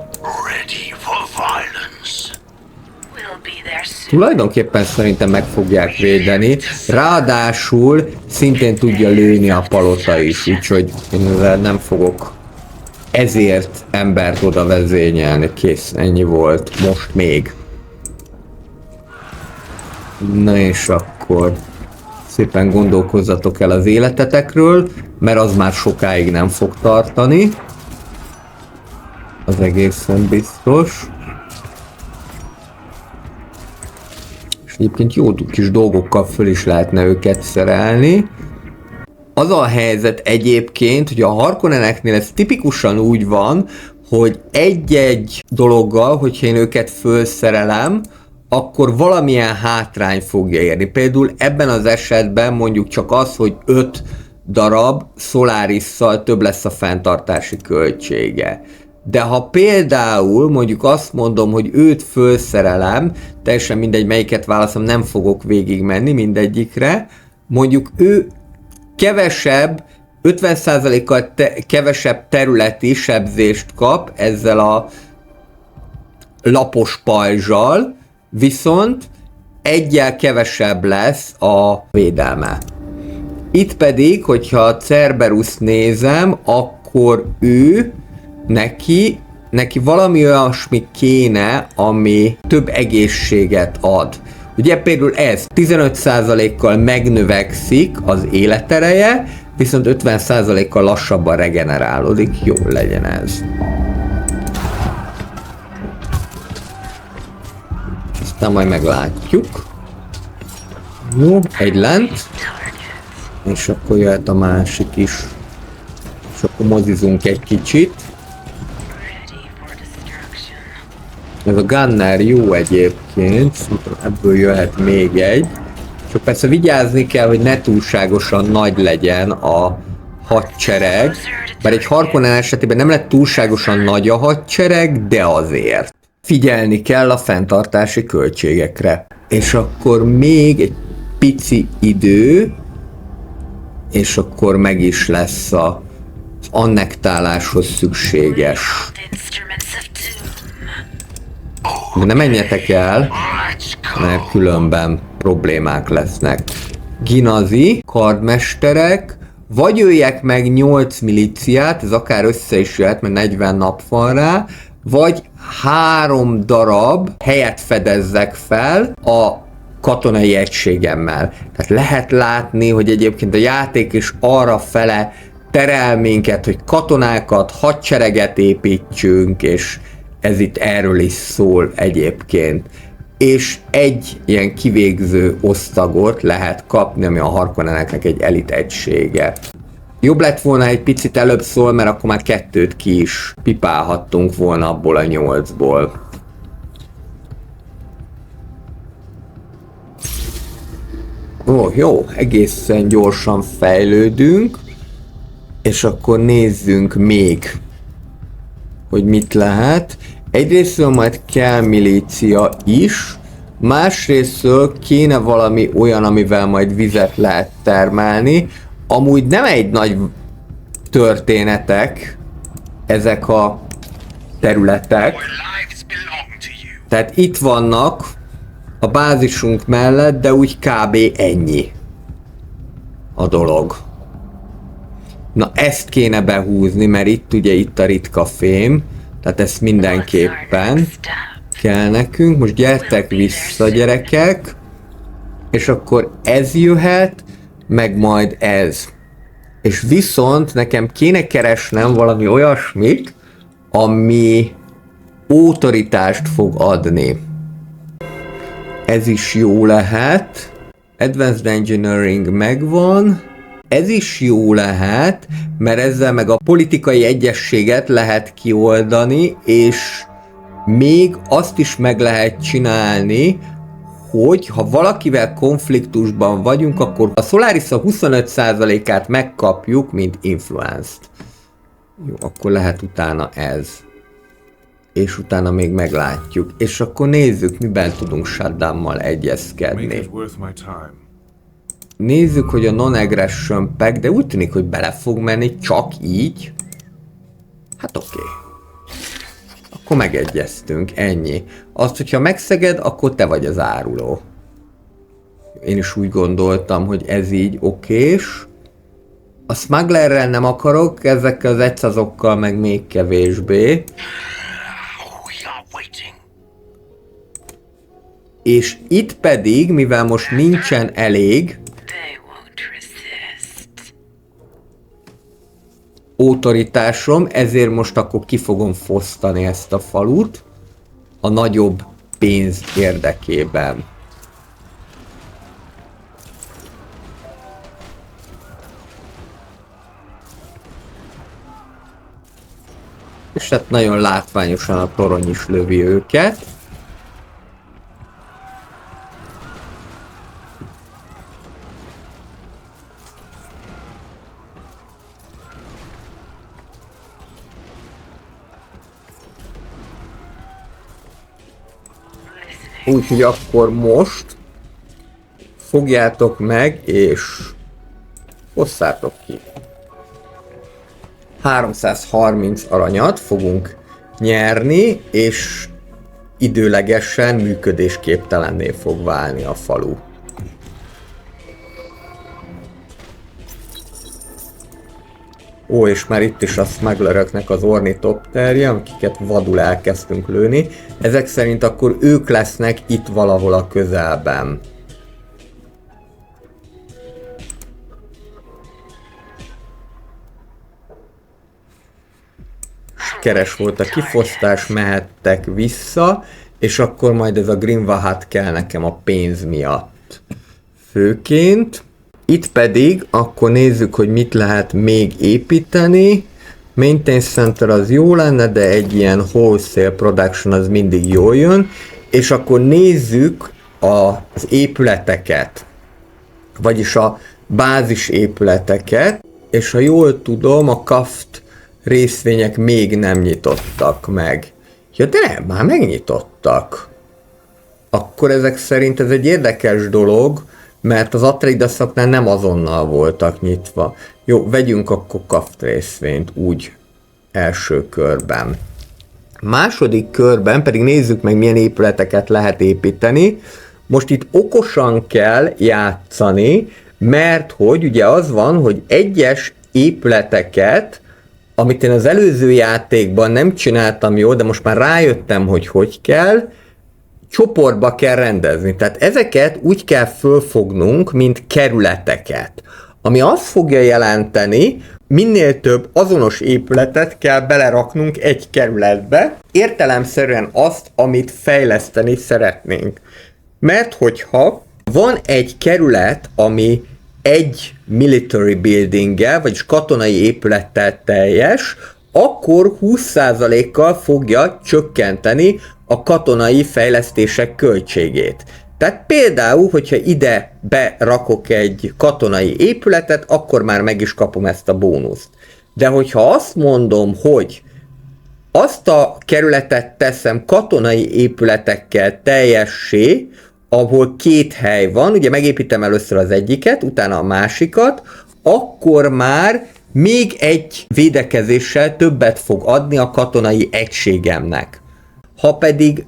Tulajdonképpen szerintem meg fogják védeni, ráadásul szintén tudja lőni a palota is, úgyhogy én nem fogok ezért embert oda vezényelni. Kész, ennyi volt, most még. Na és akkor szépen gondolkozzatok el az életetekről, mert az már sokáig nem fog tartani. Az egészen biztos. És egyébként jó kis dolgokkal föl is lehetne őket szerelni. Az a helyzet egyébként, hogy a Harkonneneknél ez tipikusan úgy van, hogy egy-egy dologgal, hogyha én őket fölszerelem, akkor valamilyen hátrány fogja érni. Például ebben az esetben mondjuk csak az, hogy 5 darab Solarisszal több lesz a fenntartási költsége. De ha például mondjuk azt mondom, hogy őt fölszerelem, teljesen mindegy melyiket válaszom, nem fogok végigmenni mindegyikre, mondjuk ő kevesebb 50%-kal kevesebb területi sebzést kap ezzel a lapos pajzsal, viszont egyel kevesebb lesz a védelme. Itt pedig, hogyha a Cerberus nézem, akkor neki valami olyasmi kéne, ami több egészséget ad. Ugye például ez 15%-kal megnövekszik az életereje, viszont 50%-kal lassabban regenerálódik. Jó legyen ez. Aztán majd meglátjuk. Jó, egy lent. És akkor jöhet a másik is. És akkor mozizunk egy kicsit. Ez a Gunner jó egyébként, ebből jöhet még egy. Csak persze vigyázni kell, hogy ne túlságosan nagy legyen a hadsereg. Bár egy Harkonnen esetében nem lett túlságosan nagy a hadsereg, de azért. Figyelni kell a fenntartási költségekre. És akkor még egy pici idő, és akkor meg is lesz az annektáláshoz szükséges. De ne menjetek el, mert különben problémák lesznek. Ginazi, kardmesterek, vagy öljek meg 8 milíciát, ez akár össze is jöhet, mert 40 nap van rá, vagy 3 darab helyet fedezzek fel a katonai egységemmel. Tehát lehet látni, hogy egyébként a játék is arra fele terel minket, hogy katonákat, hadsereget építsünk, és ez itt erről is szól egyébként. És egy ilyen kivégző osztagot lehet kapni, ami a Harkonneneknek egy elit egysége. Jobb lett volna egy picit előbb szól, mert akkor már 2 ki is pipálhattunk volna abból a 8-ból. Ó, jó, egészen gyorsan fejlődünk, és akkor nézzünk még, hogy mit lehet. Egyrésztről majd kell milícia is, másrésztről kéne valami olyan, amivel majd vizet lehet termelni. Amúgy nem egy nagy történetek ezek a területek. Tehát itt vannak a bázisunk mellett, de úgy kb. Ennyi a dolog. Na ezt kéne behúzni, mert itt a ritka fém, tehát ezt mindenképpen kell nekünk. Most gyertek vissza, gyerekek, és akkor ez jöhet, meg majd ez. És viszont nekem kéne keresnem valami olyasmit, ami autoritást fog adni. Ez is jó lehet. Advanced Engineering megvan. Ez is jó lehet, mert ezzel meg a politikai egyességet lehet kioldani, és még azt is meg lehet csinálni, hogy ha valakivel konfliktusban vagyunk, akkor a Solaris a 25%-át megkapjuk, mint influenced. Jó, akkor lehet utána ez. És utána még meglátjuk. És akkor nézzük, miben tudunk Shutdown-mal egyezkedni. Nézzük, hogy a non-aggression pack, de úgy tűnik, hogy bele fog menni csak így. Hát oké. Akkor megegyeztünk, ennyi. Azt, hogyha megszeged, akkor te vagy az áruló. Én is úgy gondoltam, hogy ez így okés. A smugglerrel nem akarok, ezekkel az egyszázokkal meg még kevésbé. És itt pedig, mivel most nincsen elég autoritásom, ezért most akkor ki fogom fosztani ezt a falut a nagyobb pénz érdekében. És hát nagyon látványosan a torony is lövi őket. Úgyhogy akkor most fogjátok meg és hosszátok ki. 330 aranyat fogunk nyerni, és időlegesen működésképtelenné fog válni a falu. Ó, és már itt is a smuggleröknek az ornitopterje, akiket vadul elkezdtünk lőni. Ezek szerint akkor ők lesznek itt valahol a közelben. Sikeres volt a kifosztás, mehettek vissza, és akkor majd ez a Grinvahat kell nekem a pénz miatt. Főként. Itt pedig akkor nézzük, hogy mit lehet még építeni. Maintenance Center az jó lenne, de egy ilyen wholesale production az mindig jól jön. És akkor nézzük az épületeket, vagyis a bázis épületeket, és ha jól tudom, a Kaft részvények még nem nyitottak meg. Ja, de nem, már megnyitottak. Akkor ezek szerint ez egy érdekes dolog, mert az Atreidasoknál nem azonnal voltak nyitva. Jó, vegyünk akkor Kaft részvényt úgy első körben. Második körben pedig nézzük meg, milyen épületeket lehet építeni. Most itt okosan kell játszani, mert hogy ugye az van, hogy egyes épületeket, amit én az előző játékban nem csináltam jól, de most már rájöttem, hogy kell, csoportba kell rendezni. Tehát ezeket úgy kell fölfognunk, mint kerületeket. Ami azt fogja jelenteni, minél több azonos épületet kell beleraknunk egy kerületbe, értelemszerűen azt, amit fejleszteni szeretnénk. Mert hogyha van egy kerület, ami egy military buildinggel, vagyis katonai épülettel teljes, akkor 20%-kal fogja csökkenteni a katonai fejlesztések költségét. Tehát például, hogyha ide berakok egy katonai épületet, akkor már meg is kapom ezt a bónuszt. De hogyha azt mondom, hogy azt a kerületet teszem katonai épületekkel teljessé, ahol két hely van, ugye megépítem először az egyiket, utána a másikat, akkor már még egy védekezéssel többet fog adni a katonai egységemnek. Ha pedig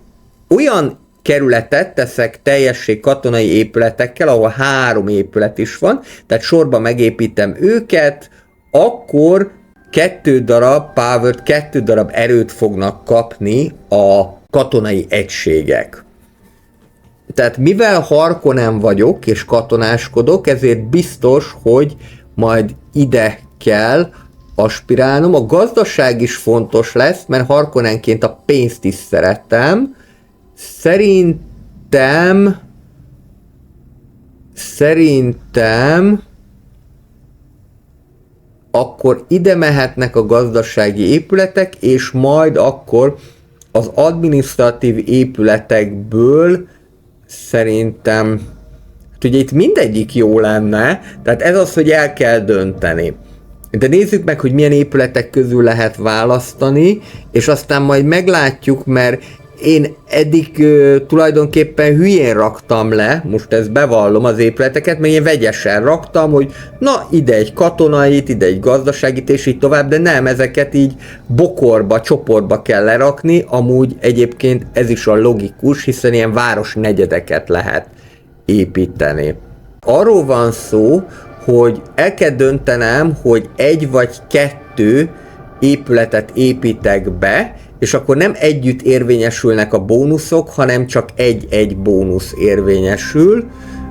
olyan kerületet teszek teljessé katonai épületekkel, ahol 3 épület is van, tehát sorban megépítem őket, akkor 2 darab power-t, 2 darab erőt fognak kapni a katonai egységek. Tehát mivel Harkonnen vagyok és katonáskodok, ezért biztos, hogy majd ide kell aspirálnom. A gazdaság is fontos lesz, mert Harkonnenként a pénzt is szeretem. Szerintem akkor ide mehetnek a gazdasági épületek, és majd akkor az adminisztratív épületekből szerintem, hát ugye itt mindegyik jó lenne, tehát ez az, hogy el kell dönteni. De nézzük meg, hogy milyen épületek közül lehet választani, és aztán majd meglátjuk, mert én eddig tulajdonképpen hülyén raktam le, most ezt bevallom az épületeket, mert én vegyesen raktam, hogy na ide egy katonait, ide egy gazdaságit, és így tovább, de nem, ezeket így bokorba, csoportba kell lerakni, amúgy egyébként ez is a logikus, hiszen ilyen városnegyedeket lehet építeni. Arról van szó, hogy el kell döntenem, hogy 1 vagy 2 épületet építek be, és akkor nem együtt érvényesülnek a bónuszok, hanem csak egy bónusz érvényesül.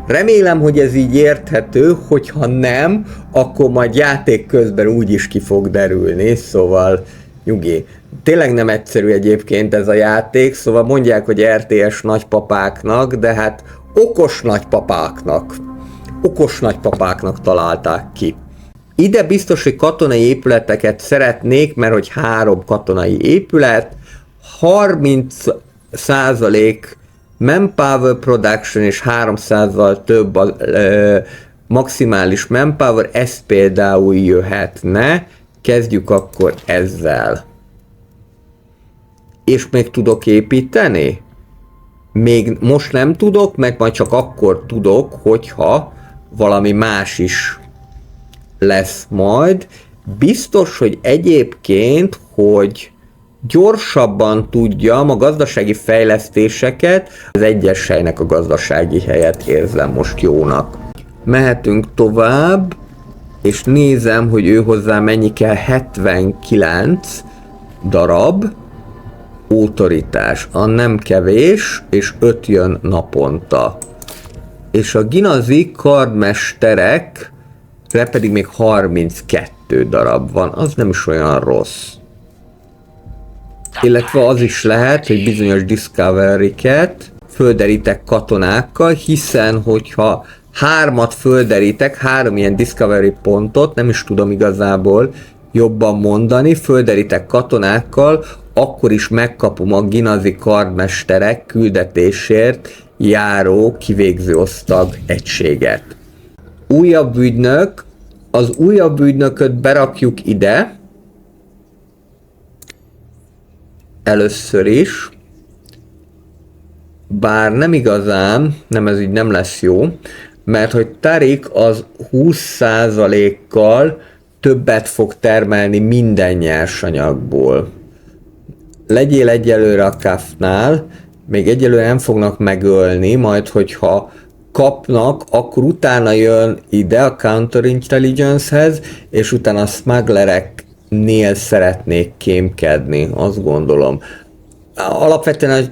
Remélem, hogy ez így érthető, hogyha nem, akkor majd játék közben úgyis ki fog derülni, szóval nyugi. Tényleg nem egyszerű egyébként ez a játék, szóval mondják, hogy RTS nagypapáknak, de hát okos nagypapáknak találták ki. Ide biztos, hogy katonai épületeket szeretnék, mert hogy 3 katonai épület, 30% manpower production és 300-zal több a maximális manpower, ez például jöhetne. Kezdjük akkor ezzel. És még tudok építeni? Még most nem tudok, meg majd csak akkor tudok, hogyha valami más is lesz majd. Biztos, hogy egyébként, hogy gyorsabban tudjam a gazdasági fejlesztéseket, az egyes helynek a gazdasági helyet érzem most jónak. Mehetünk tovább, és nézem, hogy ő hozzá mennyi kell, 79 darab autoritás. A nem kevés, és 5 jön naponta. És a ginazi karmesterekre pedig még 32 darab van, az nem is olyan rossz. Illetve az is lehet, hogy bizonyos discovery-ket földerítek katonákkal, hiszen hogyha 3-at földerítek, 3 ilyen discovery pontot, nem is tudom igazából jobban mondani, földerítek katonákkal, akkor is megkapom a ginazi karmesterek küldetésért járó kivégző osztag egységet. Újabb ügynök, az újabb ügynököt berakjuk ide, először is, bár nem igazán, nem, ez így nem lesz jó, mert hogy Tarik az 20%-kal többet fog termelni minden nyersanyagból. Legyél egyelőre a Kafnál, még egyelőre nem fognak megölni, majd hogyha kapnak, akkor utána jön ide a Counterintelligence-hez, és utána a smugglereknél szeretnék kémkedni, azt gondolom. Alapvetően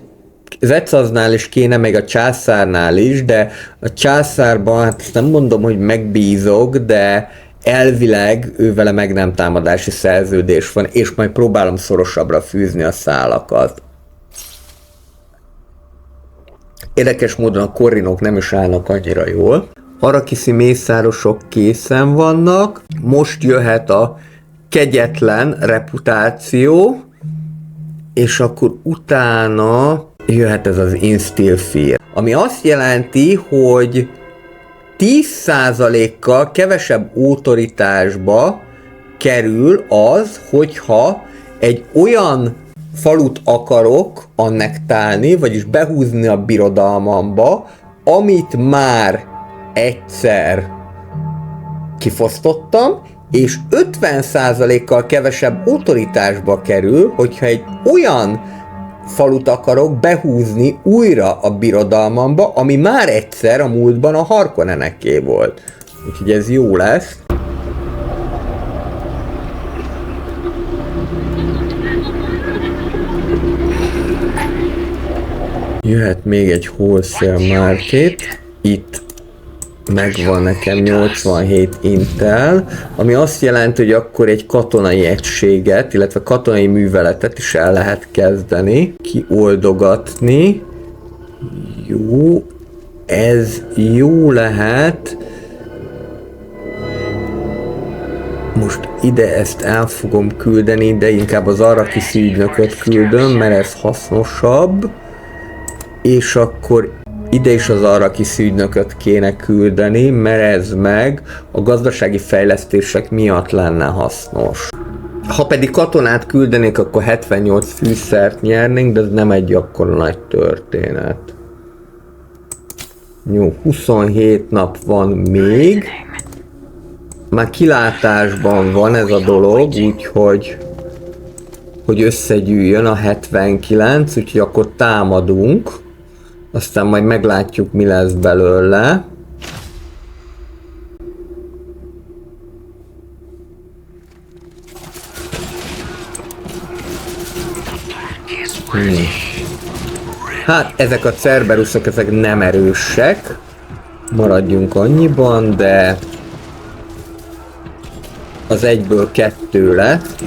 az Eczaznál is kéne, meg a császárnál is, de a császárban, hát ezt nem mondom, hogy megbízok, de elvileg ővele meg nem támadási szerződés van, és majd próbálom szorosabbra fűzni a szálakat. Érdekes módon a korrinok nem is állnak annyira jól. Arakiszi mészárosok készen vannak, most jöhet a kegyetlen reputáció, és akkor utána jöhet ez az Instill Fear, ami azt jelenti, hogy 10%-kal kevesebb autoritásba kerül az, hogyha egy olyan falut akarok annektálni, vagyis behúzni a birodalmamba, amit már egyszer kifosztottam, és 50%-kal kevesebb autoritásba kerül, hogyha egy olyan falut akarok behúzni újra a birodalmamba, ami már egyszer a múltban a Harkonneneké volt. Úgyhogy ez jó lesz. Jöhet még egy wholesale market. Itt megvan nekem 87 intel, ami azt jelenti, hogy akkor egy katonai egységet, illetve katonai műveletet is el lehet kezdeni, kioldogatni. Jó, ez jó lehet. Most ide ezt el fogom küldeni, de inkább az Arakiszi ügynököt küldöm, mert ez hasznosabb. És akkor ide is az Arakiszi ügynököt kéne küldeni, mert ez meg a gazdasági fejlesztések miatt lenne hasznos. Ha pedig katonát küldenék, akkor 78 fűszert nyernénk, de ez nem egy akkora nagy történet. Jó, 27 nap van még. Már kilátásban van ez a dolog, úgyhogy hogy összegyűjjön a 79, úgyhogy akkor támadunk. Aztán majd meglátjuk, mi lesz belőle. Hát ezek a Cerberusok, ezek nem erősek. Maradjunk annyiban, de az egyből 2 lett.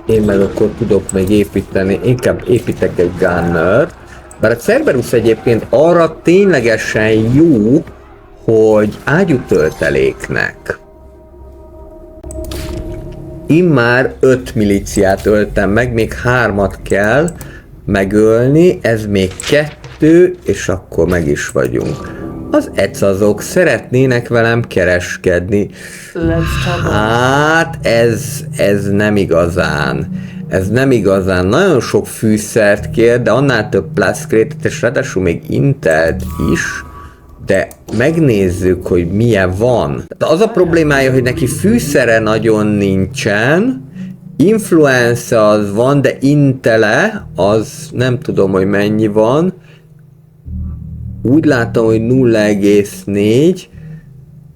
Én meg akkor tudok még építeni, inkább építek egy Gunnert. Bár a Cerberus egyébként arra ténylegesen jó, hogy ágyútölteléknek. Immár 5 milíciát öltem meg, még 3-at kell megölni, ez még 2, és akkor meg is vagyunk. Az ecazok szeretnének velem kereskedni. Hát ez nem igazán. Ez nem igazán. Nagyon sok fűszert kér, de annál több plaszkrétet, és ráadásul még intelt is. de megnézzük, hogy milyen van. De az a problémája, hogy neki fűszere nagyon nincsen, influence az van, de intele, az nem tudom, hogy mennyi van. Úgy látom, hogy 0,4.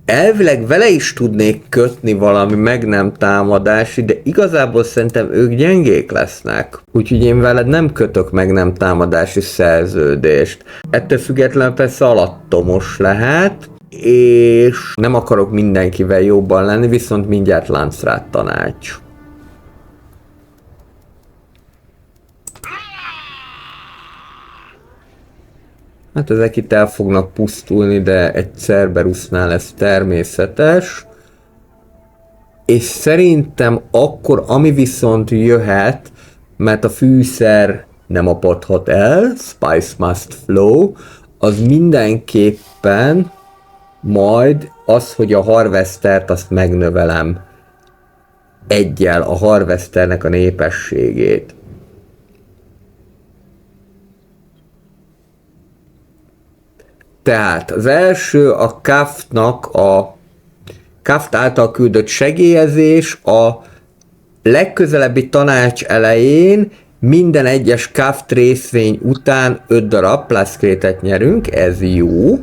Elvileg vele is tudnék kötni valami meg nem támadási, de igazából szerintem ők gyengék lesznek. Úgyhogy én veled nem kötök meg nem támadási szerződést. Ettől függetlenül persze alattomos lehet, és nem akarok mindenkivel jobban lenni, viszont mindjárt láncrát tanács. Hát ezek itt el fognak pusztulni, de egy Cerberusnál ez természetes. És szerintem akkor, ami viszont jöhet, mert a fűszer nem apadhat el, Spice Must Flow, az mindenképpen majd az, hogy a Harvestert azt megnövelem egyel, a Harvesternek a népességét. Tehát az első a Kaft által küldött segélyezés a legközelebbi tanács elején minden egyes Kaft részvény után 5 darab plaszkrétet nyerünk, ez jó.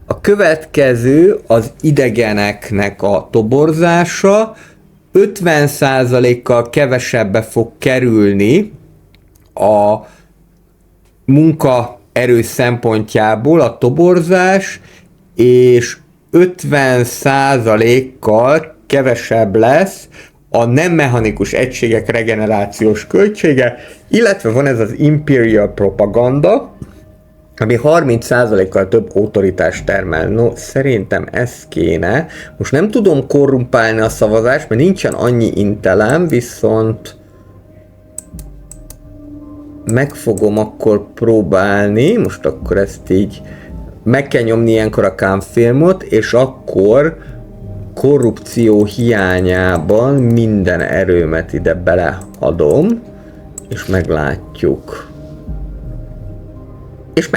A következő az idegeneknek a toborzása, 50%-kal kevesebbe fog kerülni a munkaerő szempontjából a toborzás, és 50%-kal kevesebb lesz a nem mechanikus egységek regenerációs költsége, illetve van ez az Imperial Propaganda, ami 30%-kal több autoritást termel. No, szerintem ez kéne. Most nem tudom korrumpálni a szavazást, mert nincsen annyi intelem, viszont meg fogom akkor próbálni, most akkor ezt így meg kell nyomni ilyenkor a Kampfilmot, és akkor korrupció hiányában minden erőmet ide beleadom, és meglátjuk. És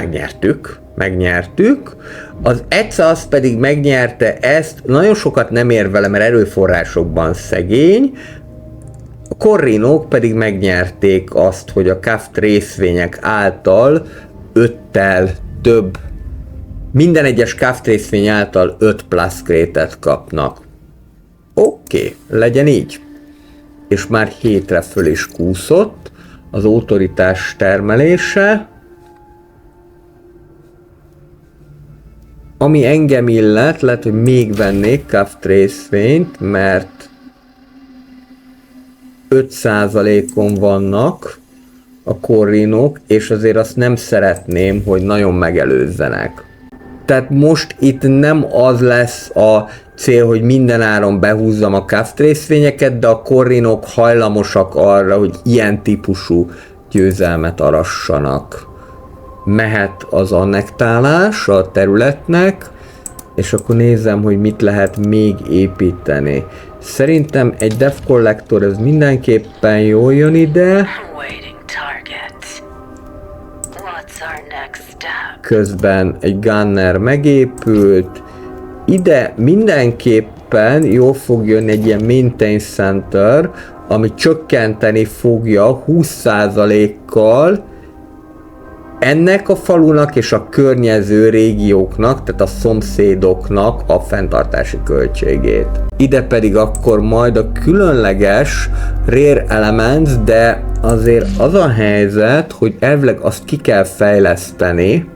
megnyertük. Az ECA az pedig megnyerte ezt, nagyon sokat nem ér vele, mert erőforrásokban szegény, a Corrinok pedig megnyerték azt, hogy a Kaft részvények által 5-tel több, minden egyes Kaft részvény által 5 plaszkrétet kapnak. Oké, legyen így. És már 7-re föl is kúszott az autoritás termelése. Ami engem illet, lehet, hogy még vennék Kaft részvényt, mert 5%-on vannak a Corrinok, és azért azt nem szeretném, hogy nagyon megelőzzenek. Tehát most itt nem az lesz a cél, hogy minden áron behúzzam a Kaft részvényeket, de a Corrinok hajlamosak arra, hogy ilyen típusú győzelmet arassanak. Mehet az annektálás a területnek, és akkor nézem, hogy mit lehet még építeni. Szerintem egy Def Collector ez mindenképpen jól jön ide. Közben egy Gunner megépült. Ide mindenképpen jól fog jönni egy ilyen Maintain Center, ami csökkenteni fogja 20%-kal ennek a falunak és a környező régióknak, tehát a szomszédoknak a fenntartási költségét. Ide pedig akkor majd a különleges Rare Elements, de azért az a helyzet, hogy elvileg azt ki kell fejleszteni,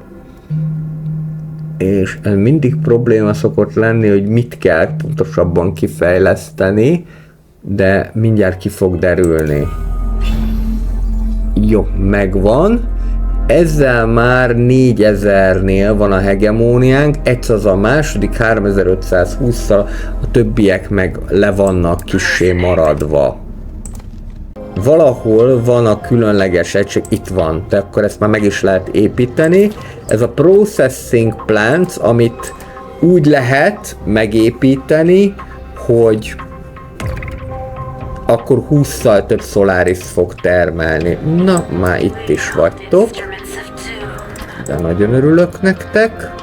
és ez mindig probléma szokott lenni, hogy mit kell pontosabban kifejleszteni, de mindjárt ki fog derülni. Jó, megvan. Ezzel már 4000-nél van a hegemóniánk, ez az a második 3520-szal, a többiek meg le vannak kissé maradva. Valahol van a különleges egység, itt van, de akkor ezt már meg is lehet építeni. Ez a Processing Plants, amit úgy lehet megépíteni, hogy akkor 20-szal több Solaris fog termelni. Na, már itt is vagytok. De nagyon örülök nektek.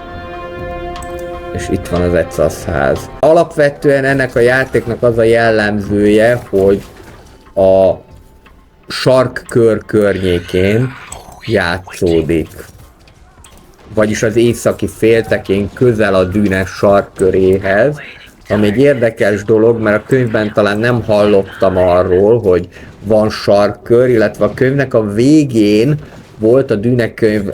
és itt van az Ecaszház. Alapvetően ennek a játéknak az a jellemzője, hogy a sarkkör környékén játszódik. Vagyis az északi féltekén közel a Dűne sarkköréhez, ami egy érdekes dolog, mert a könyvben talán nem hallottam arról, hogy van sarkkör, illetve a könyvnek a végén volt a Dűne könyv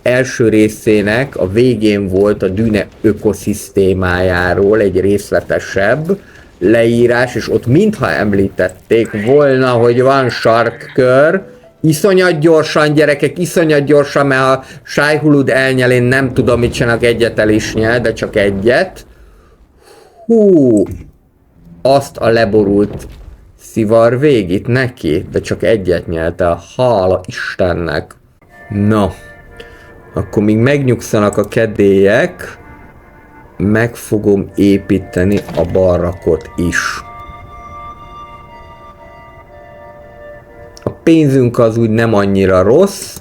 első részének, a végén volt a Dűne ökoszisztémájáról egy részletesebb leírás, és ott mintha említették volna, hogy van sarkkör. Iszonyat gyorsan, gyerekek, iszonyat gyorsan, mert a Shai-Hulud elnyel, én nem tudom, mit csinálnak, egyet el is nyel, de csak egyet. Hú, azt a leborult szivar végét neki, de csak egyet nyelte, hála Istennek. Na, akkor míg megnyugszanak a kedélyek, meg fogom építeni a barrakot is. A pénzünk az úgy nem annyira rossz,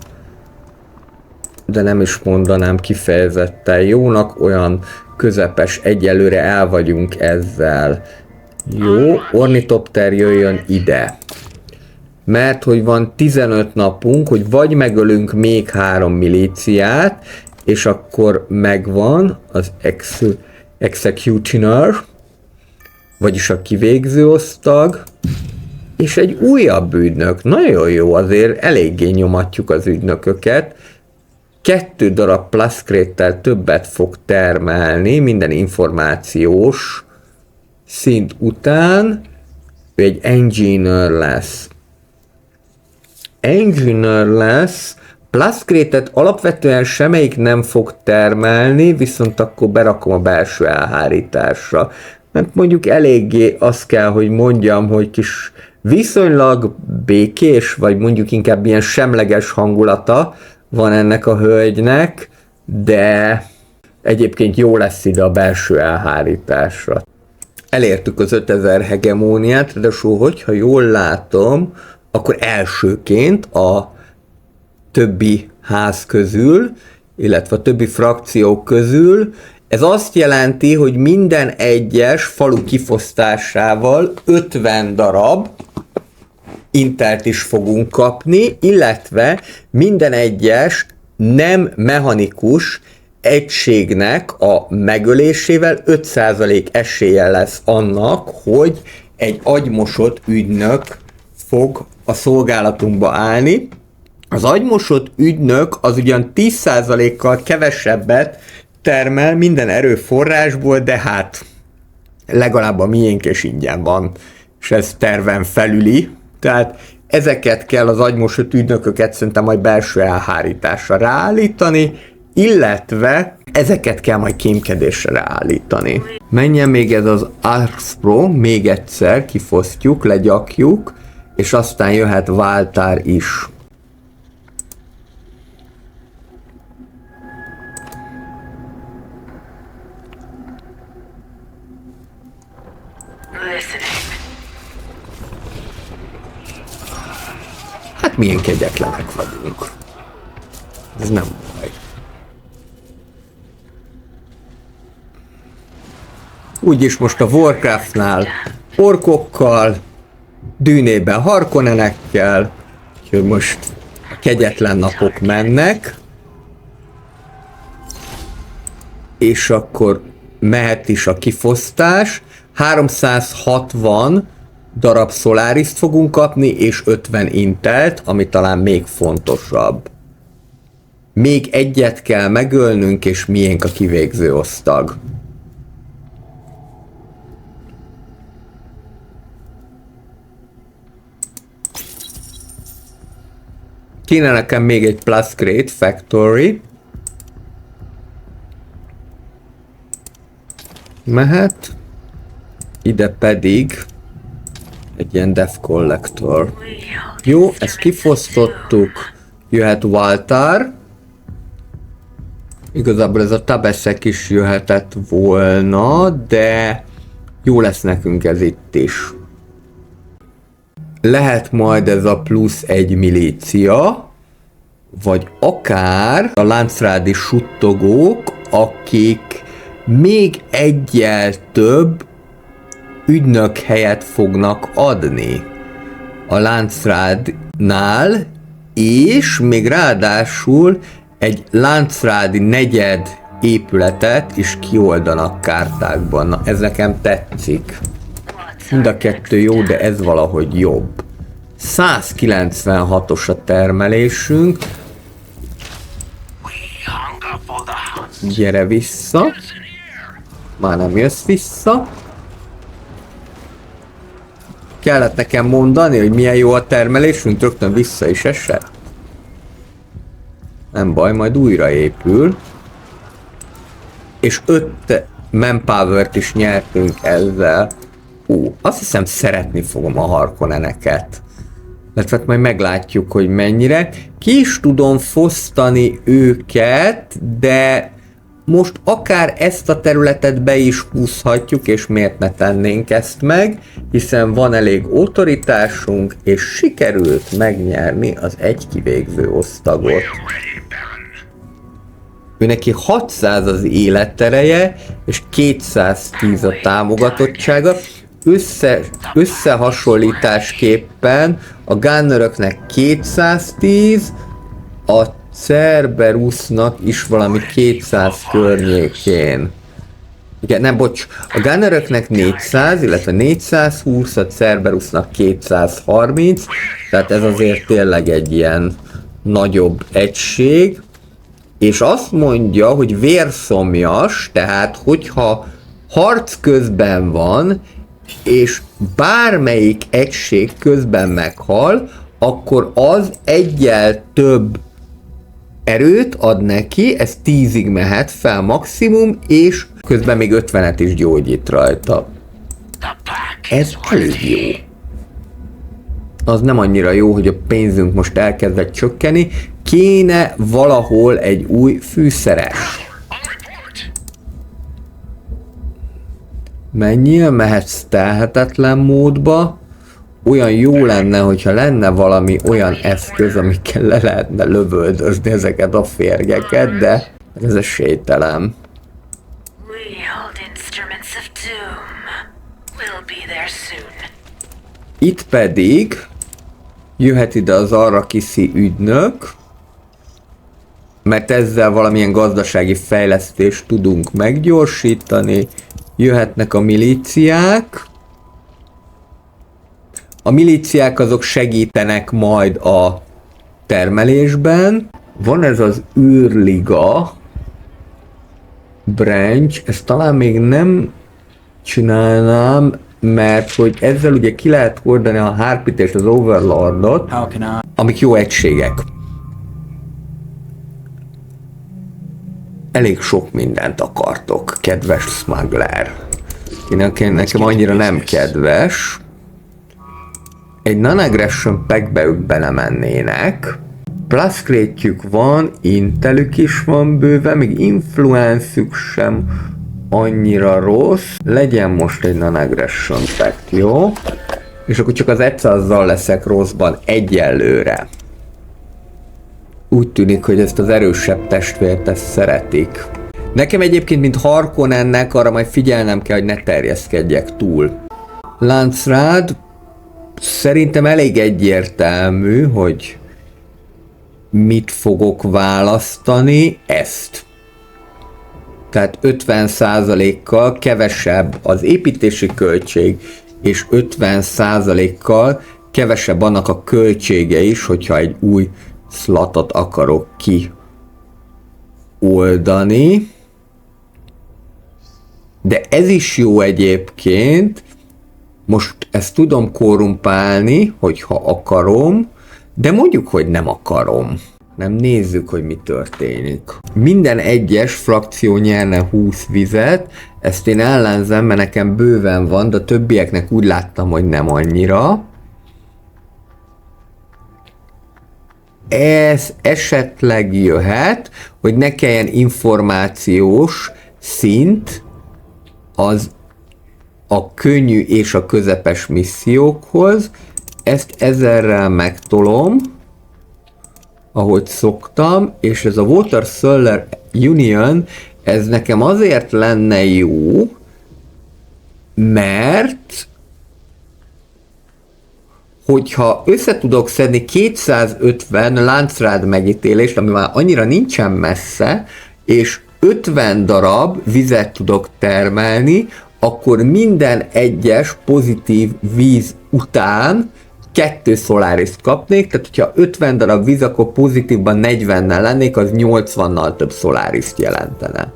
de nem is mondanám kifejezetten jónak, olyan közepes, egyelőre el vagyunk ezzel. Jó, ornitopter jöjjön ide. Mert hogy van 15 napunk, hogy vagy megölünk még 3 milíciát, és akkor megvan az executioner, vagyis a kivégző osztag, és egy újabb ügynök. Nagyon jó, azért eléggé nyomatjuk az ügynököket. 2 darab plascrate-tel többet fog termelni minden információs szint után. Ő egy engineer lesz. Engineer lesz. Plascrate-et alapvetően semmelyik nem fog termelni, viszont akkor berakom a belső elhárításra. Mert mondjuk eléggé azt kell, hogy mondjam, hogy kis viszonylag békés, vagy mondjuk inkább ilyen semleges hangulata van ennek a hölgynek, de egyébként jó lesz ide a belső elhárításra. Elértük az 5000 hegemóniát, ráadásul, hogyha jól látom, akkor elsőként a többi ház közül, illetve a többi frakciók közül. Ez azt jelenti, hogy minden egyes falu kifosztásával 50 darab intelt is fogunk kapni, illetve minden egyes nem mechanikus egységnek a megölésével 5% esélye lesz annak, hogy egy agymosott ügynök fog a szolgálatunkba állni. Az agymosott ügynök az ugyan 10%-kal kevesebbet termel minden erőforrásból, de hát legalább a miénk is ingyen van, és ez terven felüli. Tehát ezeket kell, az agymosott ügynököket szerintem majd belső elhárításra ráállítani, illetve ezeket kell majd kémkedésre ráállítani. Menjen még ez az Arxpro, még egyszer kifosztjuk, legyakjuk, és aztán jöhet Váltár is. Hát milyen kegyetlenek vagyunk. Ez nem baj. Úgyis most a Warcraftnál orkokkal, Dűnében harkonnenekkel, úgyhogy most a kegyetlen napok mennek. És akkor mehet is a kifosztás. 360 darab Solariszt fogunk kapni, és 50 Intelt, ami talán még fontosabb. Még egyet kell megölnünk, és miénk a kivégző osztag. Kéne nekem még egy Plascrate Factory. Mehet. Ide pedig egy ilyen Death Collector. Jó, ezt kifosztottuk. Jöhet Váltár. Igazából ez a Tabeszek is jöhetett volna, de jó lesz nekünk ez itt is. Lehet majd ez a plusz 1 milícia, vagy akár a láncrádi suttogók, akik még egyel több ügynök helyet fognak adni a Láncrádnál, és még ráadásul egy Láncrádi negyed épületet is kioldanak kártákban. Na, ez nekem tetszik. Mind a kettő jó, de ez valahogy jobb. 196-os a termelésünk. Gyere vissza. Már nem jössz vissza. Kellett nekem mondani, hogy milyen jó a termelésünk, rögtön vissza is esett. Nem baj, majd újra épül. És 5 manpower-t is nyertünk ezzel. Azt hiszem szeretni fogom a Harkonneneket. Mert majd meglátjuk, hogy mennyire. Ki is tudom fosztani őket, de most akár ezt a területet be is húzhatjuk, és miért ne tennénk ezt meg, hiszen van elég autoritásunk, és sikerült megnyerni az egy kivégző osztagot. Ő neki 600 az életereje, és 210 a támogatottsága. Összehasonlításképpen a Gunneröknek 210, a Cerberusnak is valami 200 környékén. Igen, nem, bocs, a Gunneröknek 400, illetve 420, a Cerberusnak 230, tehát ez azért tényleg egy ilyen nagyobb egység. És azt mondja, hogy vérszomjas, tehát hogyha harc közben van, és bármelyik egység közben meghal, akkor az egyel több erőt ad neki, ez 10-ig mehet fel maximum, és közben még 50-et is gyógyít rajta. Ez elég jó. Az nem annyira jó, hogy a pénzünk most elkezdett csökkenni, kéne valahol egy új fűszeres. Menjél, mehetsz telhetetlen módba. Olyan jó lenne, hogyha lenne valami olyan eszköz, amikkel le lehetne lövöldözni ezeket a férgeket, de ez esélytelen. Itt pedig jöhet ide az Arrakiszi ügynök, mert ezzel valamilyen gazdasági fejlesztést tudunk meggyorsítani. Jöhetnek a milíciák. A milíciák azok segítenek majd a termelésben. Van ez az űrliga branch, ezt talán még nem csinálnám, mert hogy ezzel ugye ki lehet oldani a Harpit és az Overlordot, amik jó egységek. Elég sok mindent akartok, kedves smuggler. Nekem annyira nem kedves. Egy non-aggression packbe ők belemennének. Plus crate-jük van, intelük is van bőven, még influence-ük sem annyira rossz. Legyen most egy non-aggression pack, jó? És akkor csak az azzal leszek rosszban egyelőre. Úgy tűnik, hogy ezt az erősebb testvért ezt szeretik. Nekem egyébként, mint Harkonnennek, arra majd figyelnem kell, hogy ne terjeszkedjek túl. Láncrád szerintem elég egyértelmű, hogy mit fogok választani, ezt. Tehát 50%-kal kevesebb az építési költség, és 50%-kal kevesebb annak a költsége is, hogyha egy új slotot akarok kioldani. De ez is jó egyébként. Most ezt tudom korrumpálni, hogyha akarom, de mondjuk, hogy nem akarom. Nem, nézzük, hogy mi történik. Minden egyes frakció nyerne 20 vizet, ezt én ellenzem, mert nekem bőven van, de a többieknek úgy láttam, hogy nem annyira. Ez esetleg jöhet, hogy ne kelljen információs szint az a könnyű és a közepes missziókhoz. Ezt 1000-rel megtolom, ahogy szoktam, és ez a Water Solar Union, ez nekem azért lenne jó, mert hogyha össze tudok szedni 250 láncrád megítélést, ami már annyira nincsen messze, és 50 darab vizet tudok termelni, akkor minden egyes pozitív víz után 2 Solaris-t kapnék, tehát hogyha 50 darab víz, akkor pozitívban 40-nel lennék, az 80-nal több Solaris-t jelentene.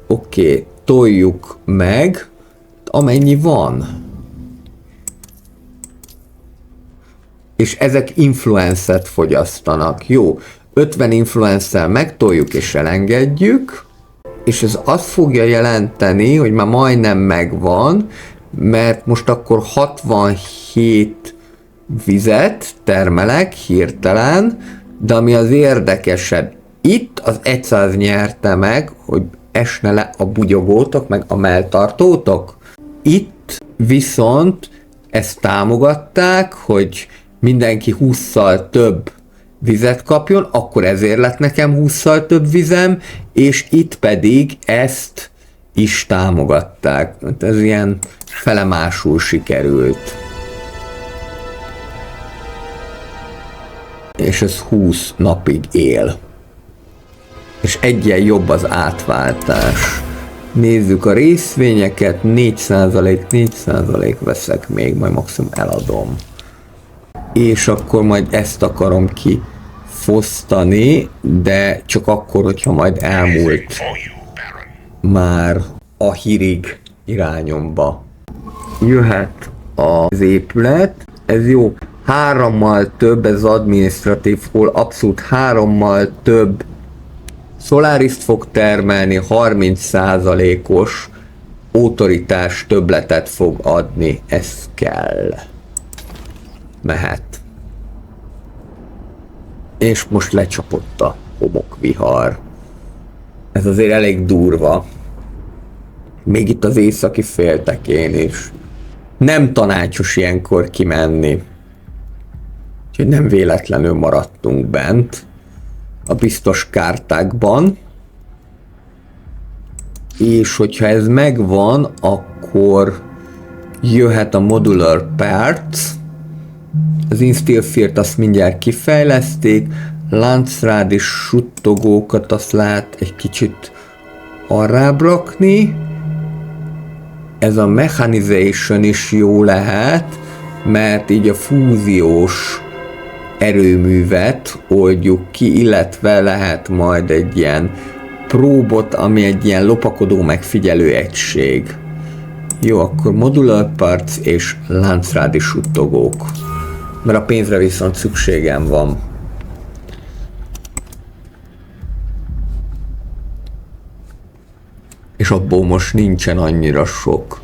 Oké, toljuk meg, amennyi van. És ezek influencet fogyasztanak. Jó, 50 influencer megtoljuk és elengedjük, és ez azt fogja jelenteni, hogy már majdnem megvan, mert most akkor 67 vizet termelek hirtelen, de ami az érdekesebb, itt az 100 nyerte meg, hogy esne le a bugyogótok, meg a melltartótok. Itt viszont ezt támogatták, hogy mindenki 20-szal több vizet kapjon, akkor ezért lett nekem 20-szal több vizem, és itt pedig ezt is támogatták. Ez ilyen felemásul sikerült. És ez 20 napig él. És egyen jobb az átváltás. Nézzük a részvényeket, 4% veszek még, majd maximum eladom. És akkor majd ezt akarom kifosztani, de csak akkor, hogyha majd elmúlt már a hírig irányomba. Jöhet az épület, ez jó, 3-mal több, ez az adminisztratív hol, abszolút 3-mal több Solaris-t fog termelni, 30%-os autoritás többletet fog adni, ez kell. Mehet. És most lecsapott a homokvihar. Ez azért elég durva. Még itt az északi féltekén is. Nem tanácsos ilyenkor kimenni. Úgyhogy nem véletlenül maradtunk bent a biztos kártákban. És hogyha ez megvan, akkor jöhet a Modular Parts. Az Instillfear-t azt mindjárt kifejleszték, láncrád és suttogókat azt lehet egy kicsit arrább rakni. Ez a Mechanization is jó lehet, mert így a fúziós erőművet oldjuk ki, illetve lehet majd egy ilyen próbot, ami egy ilyen lopakodó megfigyelő egység. Jó, akkor Modular Parts és láncrádi suttogók. Mert a pénzre viszont szükségem van. És abból most nincsen annyira sok.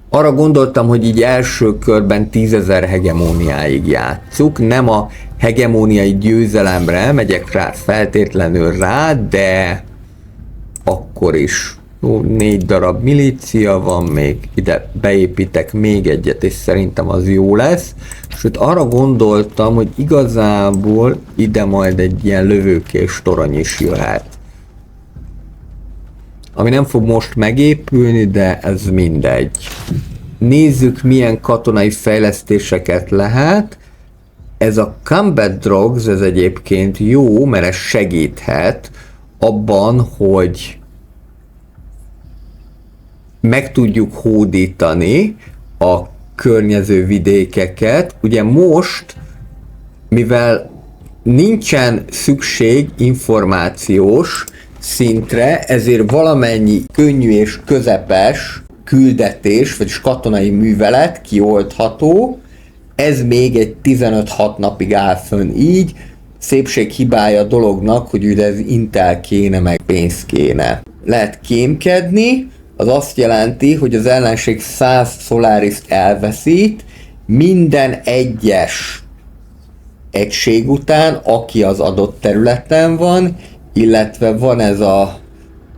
Arra gondoltam, hogy így első körben 10.000 hegemóniáig játsszuk. Nem a hegemóniai győzelemre megyek rá feltétlenül rá, de akkor is. Jó, 4 darab milícia van még, ide beépítek még egyet, és szerintem az jó lesz. Sőt, arra gondoltam, hogy igazából ide majd egy ilyen lövőkés torony is jöhet. Ami nem fog most megépülni, de ez mindegy. Nézzük, milyen katonai fejlesztéseket lehet. Ez a Combat Drogs, ez egyébként jó, mert ez segíthet abban, hogy meg tudjuk hódítani a környező vidékeket. Ugye most, mivel nincsen szükség információs szintre, ezért valamennyi könnyű és közepes küldetés, vagyis katonai művelet kioldható. Ez még egy 15-6 napig áll fönn így. Szépség hibája a dolognak, hogy ugye ez Intel kéne, meg pénz kéne. Lehet kémkedni, az azt jelenti, hogy az ellenség 100 Solaris-t elveszít, minden egyes egység után, aki az adott területen van, illetve van ez a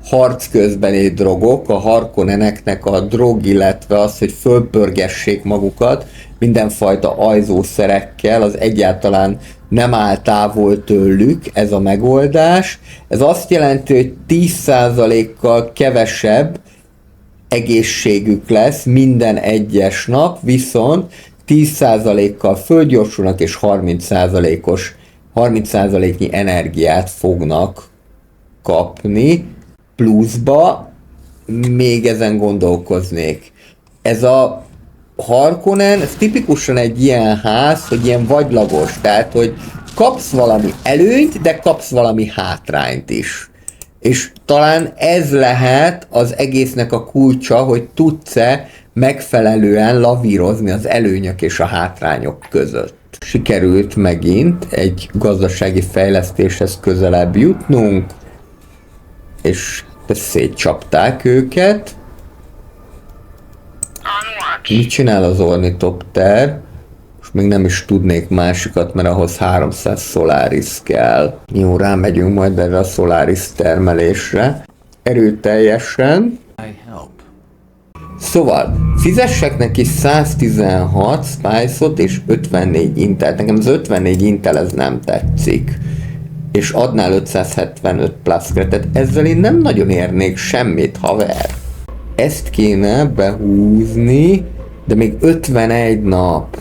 harc közbeni drogok, a Harkonneneknek a drog, illetve az, hogy fölpörgessék magukat mindenfajta ajzószerekkel, az egyáltalán nem áll távol tőlük ez a megoldás. Ez azt jelenti, hogy 10%-kal kevesebb egészségük lesz minden egyes nap, viszont 10%-kal fölgyorsulnak és 30%-nyi energiát fognak kapni, pluszba még ezen gondolkoznék. Ez a Harkonnen, ez tipikusan egy ilyen ház, hogy ilyen vagylagos, tehát hogy kapsz valami előnyt, de kapsz valami hátrányt is. És talán ez lehet az egésznek a kulcsa, hogy tudsz-e megfelelően lavírozni az előnyök és a hátrányok között. Sikerült megint egy gazdasági fejlesztéshez közelebb jutnunk, és szétcsapták őket. Mit csinál az ornitopter? Most még nem is tudnék másikat, mert ahhoz 300 Solaris kell. Jó, rámegyünk majd erre a Solaris termelésre. Erőteljesen. Szóval, fizessek neki 116 Spice-ot és 54 Intelt. Nekem az 54 Intel ez nem tetszik. És adnál 575 pluszkre, tehát ezzel én nem nagyon érnék semmit, haver. Ezt kéne behúzni, de még 51 nap,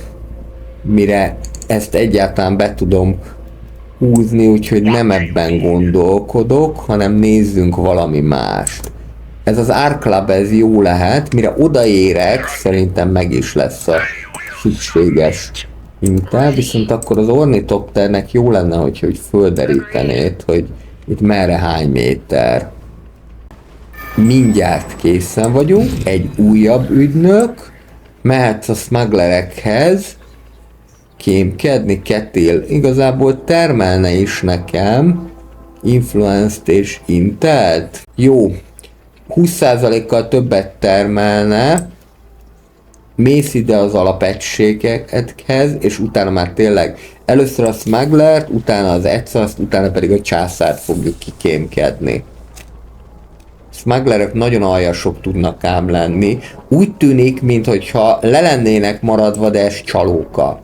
mire ezt egyáltalán be tudom húzni, úgyhogy nem ebben gondolkodok, hanem nézzünk valami mást. Ez az Arc Club, ez jó lehet, mire odaérek, szerintem meg is lesz a szükséges Intel, viszont akkor az ornitopternek jó lenne, hogy földerítenéd, hogy itt merre hány méter. Mindjárt készen vagyunk, egy újabb ügynök, mehetsz a smugglerekhez, kémkedni, Ketil, igazából termelne is nekem Influence-t és Intelt. Jó, 20%-kal többet termelne, mész ide az alapegységekhez, és utána már tényleg először a smugglert, utána az Exhaust, utána pedig a császárt fogjuk kikémkedni. Smugglerek nagyon aljasok tudnak ám lenni. Úgy tűnik, mintha le lennének maradva, de ez csalóka.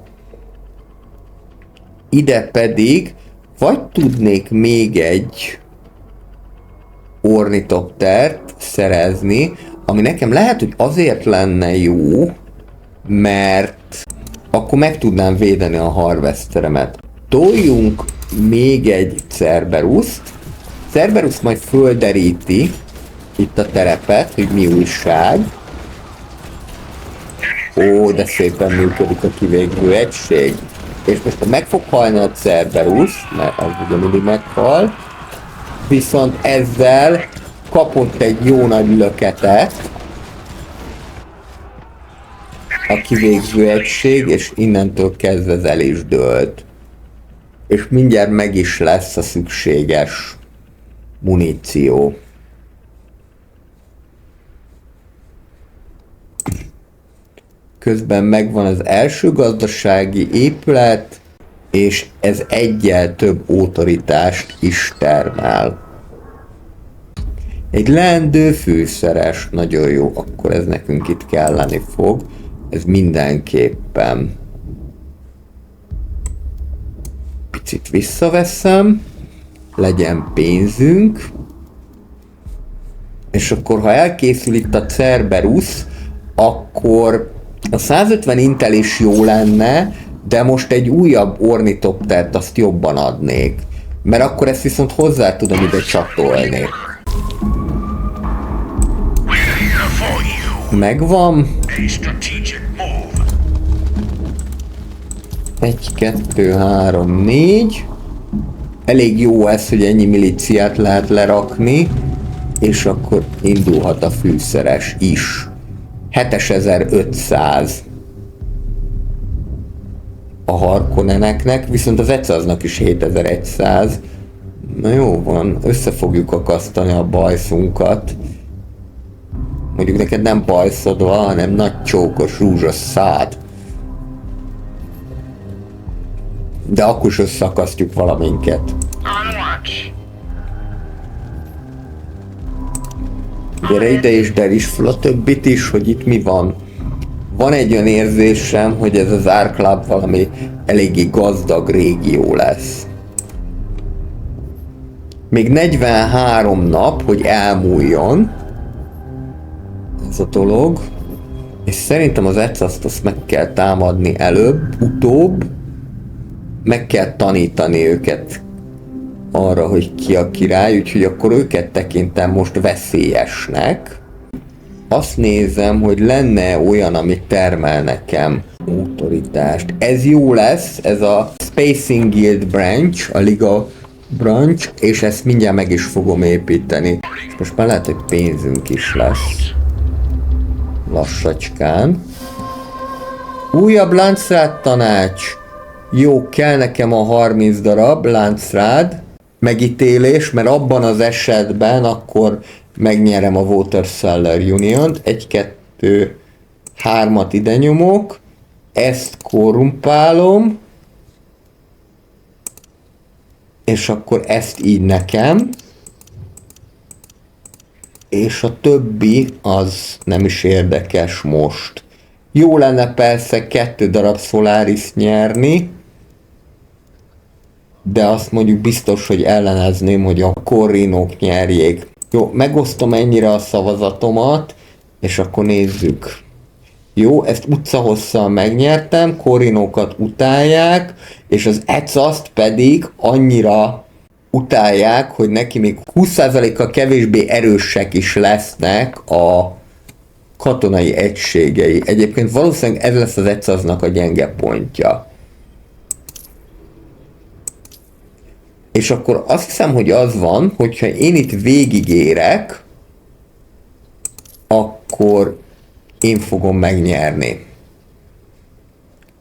Ide pedig vagy tudnék még egy ornitoptert szerezni, ami nekem lehet, hogy azért lenne jó, mert akkor meg tudnám védeni a harvesteremet. Toljunk még egy Cerberust. Cerberus majd földeríti itt a terepet, hogy mi újság. Ó, de szépen működik a kivégző egység. És most meg fog halni a Cerberus, mert az ugye mindig meghal, viszont ezzel kapott egy jó nagy löketet a kivégző egység, és innentől kezdve ez el is dőlt. És mindjárt meg is lesz a szükséges muníció. Közben megvan az első gazdasági épület, és ez egyel több autoritást is termel. Egy leendő fűszeres, nagyon jó, akkor ez nekünk itt kelleni fog. Ez mindenképpen. Picit visszaveszem, legyen pénzünk. És akkor, ha elkészül itt a Cerberus, akkor a 150 Intel is jó lenne, de most egy újabb ornitoptert azt jobban adnék. Mert akkor ezt viszont hozzá tudom ide csatolni. Megvan. 1, 2, 3, 4. Elég jó ez, hogy ennyi milíciát lehet lerakni, és akkor indulhat a fűszeres is. 7500 a Harkonneneknek, viszont az Exhaustnak is 7100. Na jó van, össze fogjuk akasztani a bajszunkat. Mondjuk neked nem bajszod van, hanem nagy csókos rúzsos szád. De akkor is összeakasztjuk valaminket. Gyere ide és derítsd fel a többit is, hogy itt mi van. Van egy olyan érzésem, hogy ez az Ark Club valami eléggé gazdag régió lesz. Még 43 nap, hogy elmúljon ez a dolog, és szerintem az Ecast azt meg kell támadni előbb, utóbb, meg kell tanítani őket arra, hogy ki a király, úgyhogy akkor őket tekintem most veszélyesnek. Azt nézem, hogy lenne olyan, ami termel nekem autoritást. Ez jó lesz, ez a Spacing Guild branch, a Liga branch, és ezt mindjárt meg is fogom építeni. És most már lehet, hogy pénzünk is lesz. Lassacskán. Újabb láncrád tanács. Jó, kell nekem a 30 darab láncrád megítélés, mert abban az esetben akkor megnyerem a Water Seller Union-t. 1, 2, 3-at ide nyomok. Ezt korrumpálom. És akkor ezt így nekem. És a többi az nem is érdekes most. Jó lenne persze 2 darab Solaris nyerni, de azt mondjuk biztos, hogy ellenezném, hogy a Corrinok nyerjék. Jó, megosztom ennyire a szavazatomat, és akkor nézzük. Jó, ezt utcahosszal megnyertem, Corrinokat utálják, és az Ecast pedig annyira utálják, hogy neki még 20%-kal kevésbé erősek is lesznek a katonai egységei. Egyébként valószínűleg ez lesz az Ecastnak a gyenge pontja. És akkor azt hiszem, hogy az van, hogyha én itt végigérek, akkor én fogom megnyerni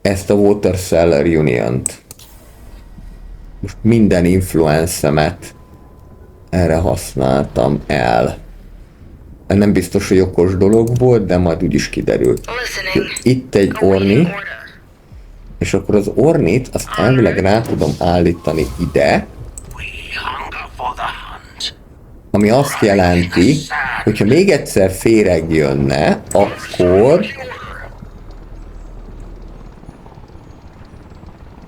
ezt a Water Seller Union-t. Most minden influencemet erre használtam el. Nem biztos, hogy okos dolog volt, de majd úgyis kiderült. Itt egy Orni, és akkor az Ornit azt elvileg rá tudom állítani ide, ami azt jelenti, hogyha még egyszer féreg jönne, akkor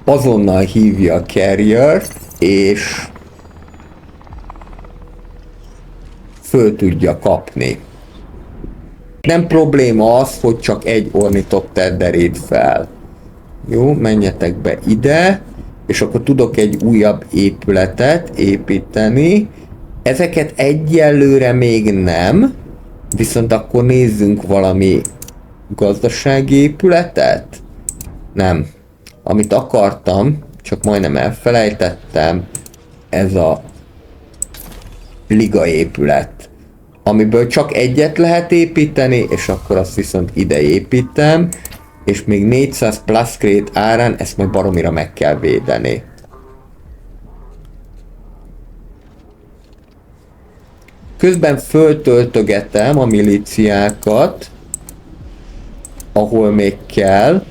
azonnal hívja a carrier-t, és föl tudja kapni. Nem probléma az, hogy csak egy ornitopter derít fel. Jó, menjetek be ide, és akkor tudok egy újabb épületet építeni. Ezeket egyelőre még nem, viszont akkor nézzünk valami gazdasági épületet. Nem. Amit akartam, csak majdnem elfelejtettem, ez a liga épület, amiből csak egyet lehet építeni, és akkor azt viszont ide építem, és még 400 plusz crate árán ezt meg baromira meg kell védeni. Közben föltöltögetem a milíciákat, ahol még kell,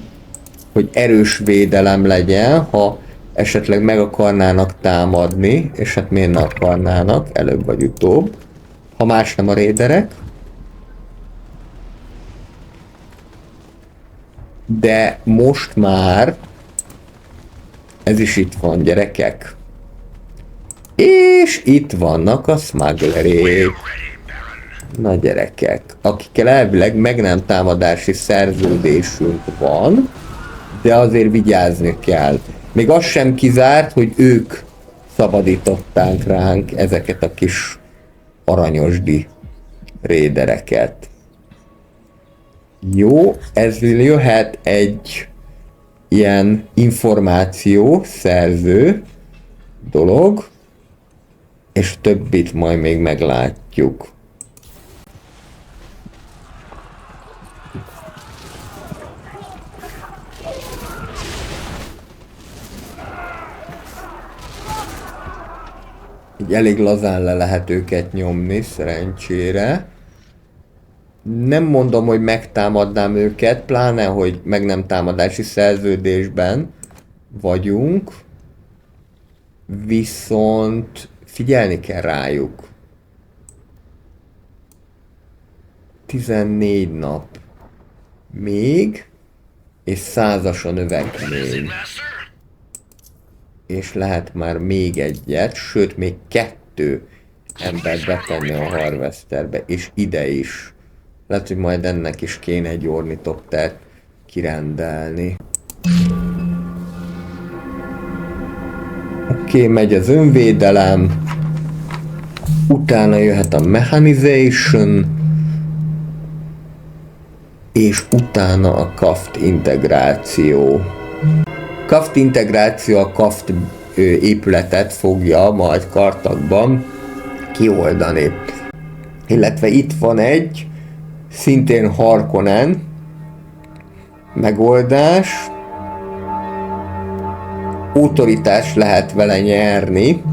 hogy erős védelem legyen, ha esetleg meg akarnának támadni, és hát miért ne akarnának, előbb vagy utóbb, ha más nem a raiderek. De most már ez is itt van, gyerekek. És itt vannak a smugglerék. Na gyerekek, akikkel elvileg meg nem támadási szerződésünk van, de azért vigyázni kell. Még az sem kizárt, hogy ők szabadították ránk ezeket a kis aranyosdi rédereket. Jó, ez jöhet egy ilyen információ szerző dolog, és többit majd még meglátjuk. Így elég lazán le lehet őket nyomni, szerencsére. Nem mondom, hogy megtámadnám őket, pláne, hogy meg nem támadási szerződésben vagyunk. Viszont figyelni kell rájuk. 14 nap. Még, és 100-as a növekmény. És lehet már még egyet, sőt még 2 embert betenni a harvesterbe, és ide is. Lehet, hogy majd ennek is kéne egy ornitoptert kirendelni. Oké, megy az önvédelem. Utána jöhet a mechanization. És utána a CAFT integráció. CAFT integráció a CAFT épületet fogja majd Karthagban kioldani. Illetve itt van egy szintén Harkonnen megoldás. Autoritást lehet vele nyerni.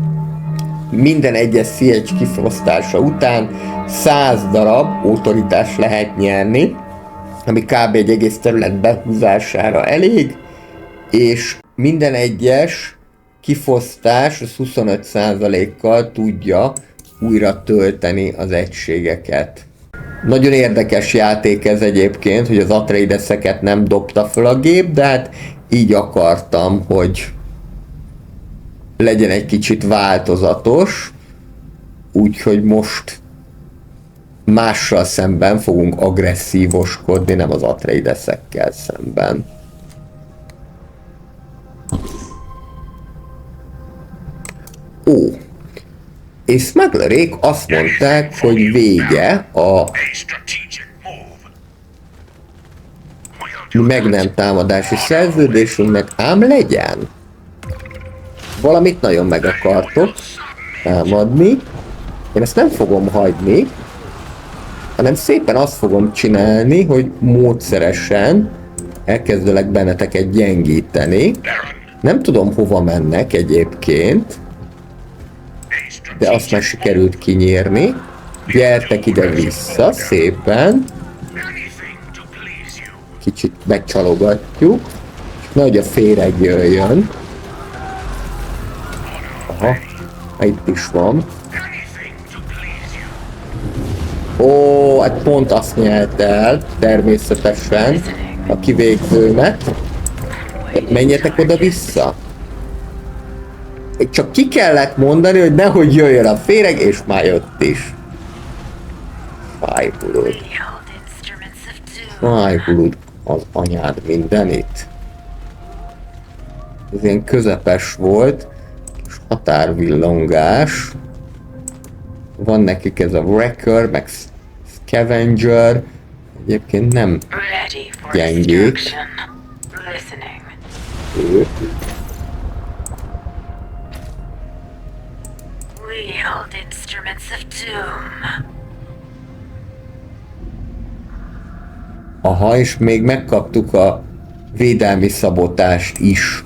Minden egyes CH kifosztása után 100 darab autoritást lehet nyerni, ami kb. Egy egész terület behúzására elég, és minden egyes kifosztás az 25%-kal tudja újra tölteni az egységeket. Nagyon érdekes játék ez egyébként, hogy az Atreideseket nem dobta fel a gép, de hát így akartam, hogy legyen egy kicsit változatos, úgyhogy most mással szemben fogunk agresszívoskodni, nem az Atreidesekkel szemben. Ó, és Smugglerék azt mondták, hogy vége a meg nem támadási szerződésünknek, ám legyen. Valamit nagyon meg akartok támadni. Én ezt nem fogom hagyni, hanem szépen azt fogom csinálni, hogy módszeresen elkezdőleg benneteket gyengíteni. Nem tudom, hova mennek egyébként, de azt már sikerült kinyírni. Gyertek ide vissza, szépen. Kicsit megcsalogatjuk. Nagy a féreg jöjjön. Aha, itt is van. Ó, hát pont azt nyert el, természetesen, a kivégzőmet. Menjetek oda-vissza. Csak ki kellett mondani, hogy nehogy jöjjön a féreg, és már jött is. Fájbulod. Fájbulod az anyád mindenit. Ez ilyen közepes volt, és határvillongás. Van nekik ez a Wrecker, meg Scavenger. Egyébként nem gyengék. Ők. Aha, és még megkaptuk a védelmi szabotást is.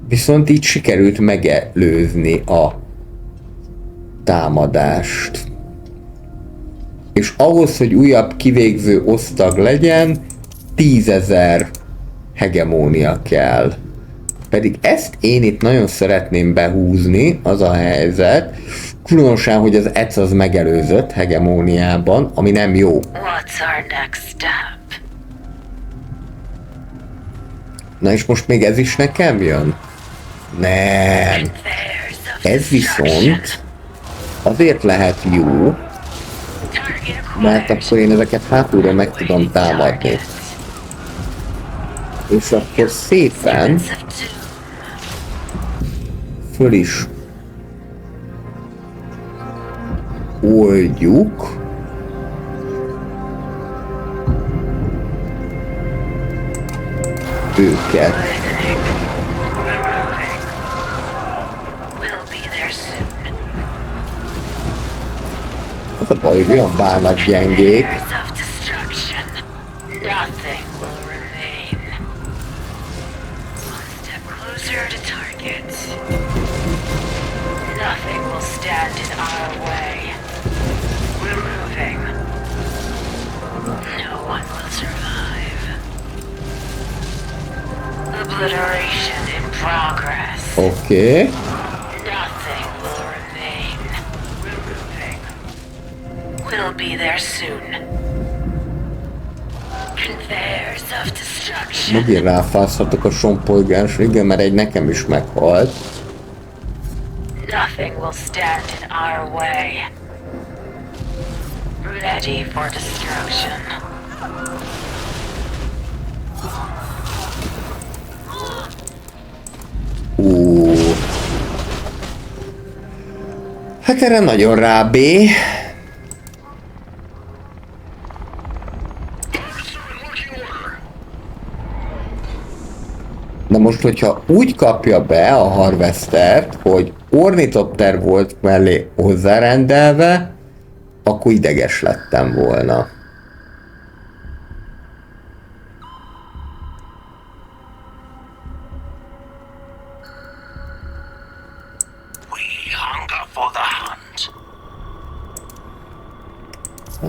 Viszont így sikerült megelőzni a támadást. És ahhoz, hogy újabb kivégző osztag legyen, 10 000 hegemónia kell. Pedig ezt én itt nagyon szeretném behúzni, az a helyzet, különösen, hogy az EC az megelőzött hegemóniában, ami nem jó. Na és most még ez is nekem jön? Nem. Ez viszont azért lehet jó, mert akkor én ezeket hátulról meg tudom támadni. És akkor szépen föl is oldjuk. Őket. Az a baj, hogy olyan bánat gyengék. Oké. We'll be there soon. Conveyors of destruction. Megint ráfázhatok a sompolygásra, igen, mert egy nekem is meghalt. Nothing will stand in our way. Ready for destruction. Hát erre nagyon rábé. Na most, hogyha úgy kapja be a Harvestert, hogy ornitopter volt mellé hozzárendelve, akkor ideges lettem volna. We hunger for the hunt.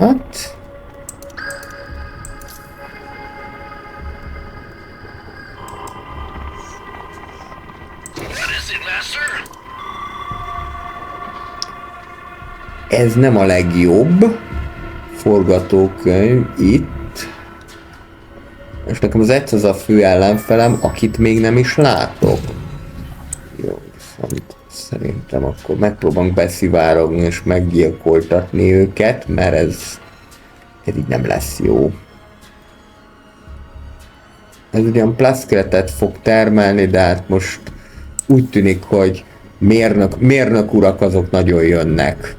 Hát... What is it, Master? Ez nem a legjobb forgatókönyv itt. És nekem az az a fő ellenfelem, akit még nem is látok. Jó, viszont szerintem akkor megpróbálunk beszivárogni és meggyilkoltatni őket, mert ez így nem lesz jó. Ez ugyan plaszkretet fog termelni, de hát most úgy tűnik, hogy mérnök urak azok nagyon jönnek.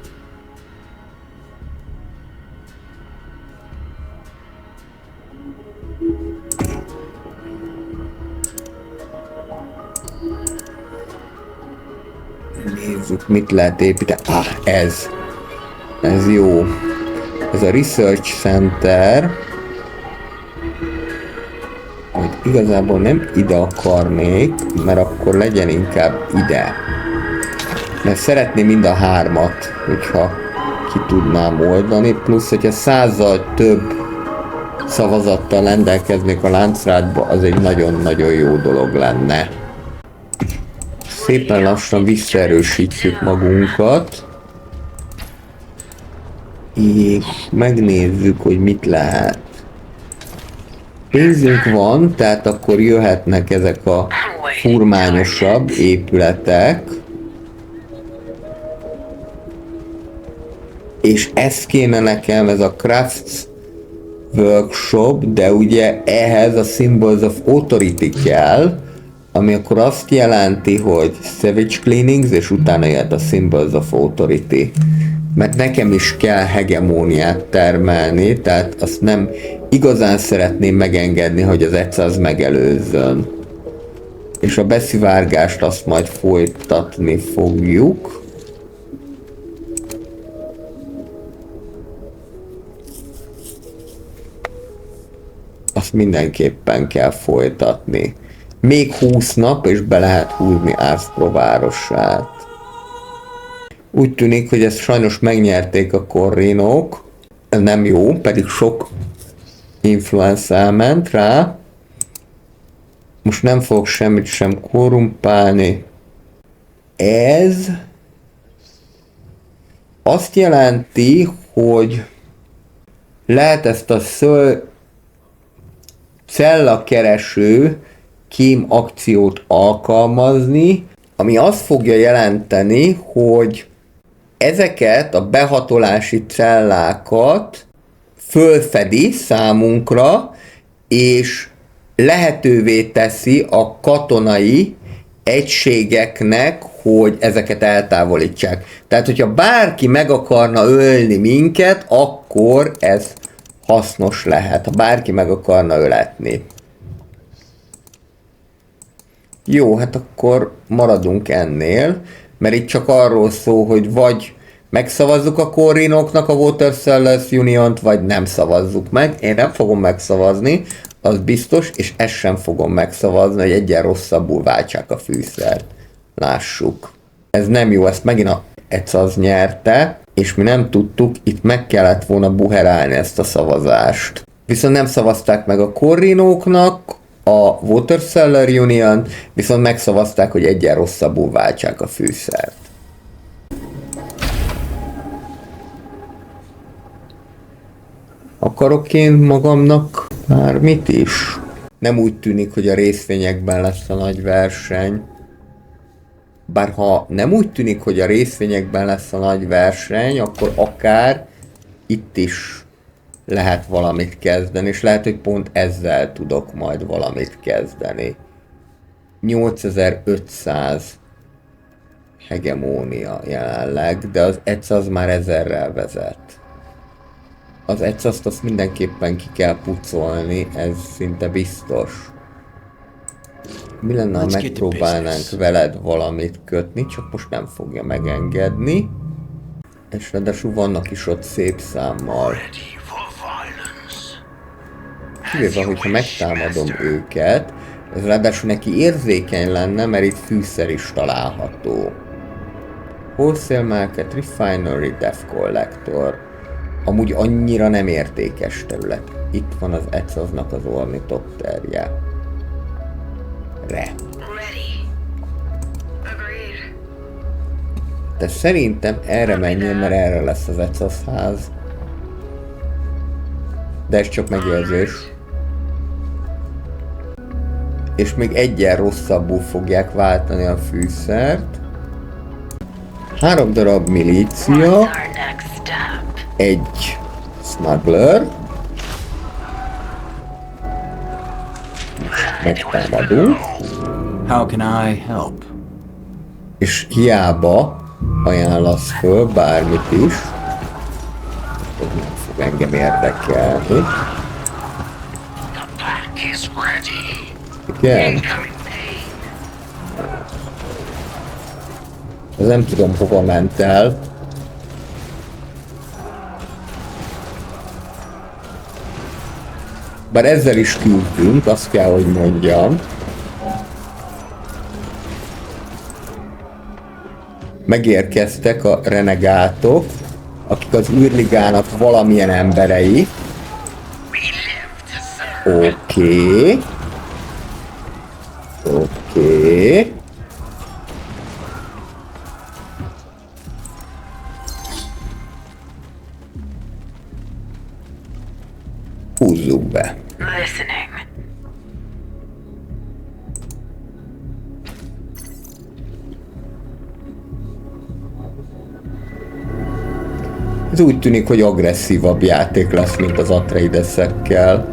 Nézzük, mit lehet építeni. Ez. Ez jó. Ez a Research Center. Hogy igazából nem ide akarnék, mert akkor legyen inkább ide. Mert szeretném mind a hármat, hogyha ki tudnám oldani. Plusz, hogyha 100-zal több szavazattal rendelkeznék a láncrádba, az egy nagyon-nagyon jó dolog lenne. Szépen lassan visszaerősítjük magunkat. És megnézzük, hogy mit lehet. Pénzünk van, tehát akkor jöhetnek ezek a furmányosabb épületek. És ez kéne nekem, ez a Crafts Workshop, de ugye ehhez a Symbols of Authority kell, ami akkor azt jelenti, hogy Savage Cleanings, és utána jöhet a Symbols of Authority. Mert nekem is kell hegemóniát termelni, tehát azt nem igazán szeretném megengedni, hogy az az megelőzzön. És a beszivárgást azt majd folytatni fogjuk. Azt mindenképpen kell folytatni. Még 20 nap, és be lehet húzni Ásztró városát. Úgy tűnik, hogy ezt sajnos megnyerték a Corrinok. Ez nem jó, pedig sok influence elment rá. Most nem fogok semmit sem korrumpálni. Ez azt jelenti, hogy lehet ezt a cellakereső kém akciót alkalmazni, ami azt fogja jelenteni, hogy ezeket a behatolási cellákat fölfedi számunkra, és lehetővé teszi a katonai egységeknek, hogy ezeket eltávolítsák. Tehát, hogyha bárki meg akarna ölni minket, akkor ez hasznos lehet, ha bárki meg akarna öletni. Jó, hát akkor maradunk ennél, mert itt csak arról szól, hogy vagy megszavazzuk a Corrinoknak a Water Sellers Uniont, vagy nem szavazzuk meg. Én nem fogom megszavazni, az biztos, és ezt sem fogom megszavazni, hogy egyen rosszabbul váltsák a fűszert. Lássuk. Ez nem jó, ezt megint a ECAZ nyerte, és mi nem tudtuk, itt meg kellett volna buherálni ezt a szavazást. Viszont nem szavazták meg a Corrinoknak a Water Seller Union, viszont megszavazták, hogy egyen rosszabbul váltsák a fűszert. Akarok én magamnak Bármit is. Nem úgy tűnik, hogy a részvényekben lesz a nagy verseny. Bár ha nem úgy tűnik, hogy a részvényekben lesz a nagy verseny, akkor akár itt is lehet valamit kezdeni, és lehet, hogy pont ezzel tudok majd valamit kezdeni. 8500 hegemónia jelenleg, de az ETS az már 1000-rel vezet. Az ETS azt mindenképpen ki kell pucolni, ez szinte biztos. Mi lenne, ha megpróbálnánk veled valamit kötni, csak most nem fogja megengedni. És ráadásul vannak is ott szép számmal. Kivéve, hogyha megtámadom őket, ez ráadásul neki érzékeny lenne, mert itt fűszer is található. Wholesale Market, Refinery, Death Collector. Amúgy annyira nem értékes terület. Itt van az ETSAS-nak az ornitopterje. De szerintem erre menjen, mert erre lesz az ETSAS ház. De ez csak megérzés. És még egyen rosszabbul fogják váltani a fűszert. 3 darab milícia. Egy smuggler. Megtámadunk. How can I help? És hiába ajánlasz föl bármit is, ez nem fog engem érdekelni. Igen. Ez nem tudom hova ment el. Bár ezzel is küzdünk, azt kell, hogy mondjam. Megérkeztek a renegátok, akik az űrligának valamilyen emberei. Oké. Oké. Húzzuk be. Ez úgy tűnik, hogy agresszívabb játék lesz, mint az Atreidesekkel.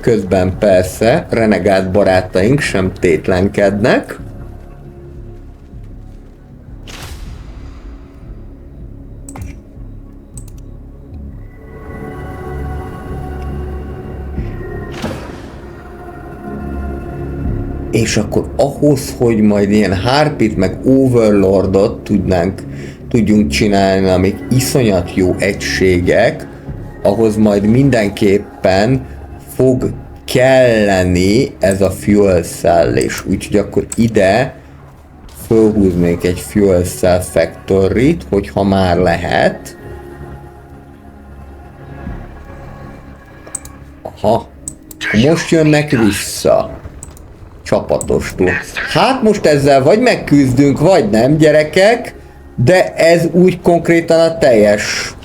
Közben persze renegát barátaink sem tétlenkednek. És akkor ahhoz, hogy majd ilyen Harpit meg Overlordot tudjunk csinálni, amik iszonyat jó egységek, ahhoz majd mindenképpen fog kelleni ez a fuel cell, és úgyhogy akkor ide fölhúznék egy fuel cell factory-t, hogyha már lehet. Aha, most jönnek vissza. Csapatostól. Hát most ezzel vagy megküzdünk, vagy nem, gyerekek, de ez úgy konkrétan a teljes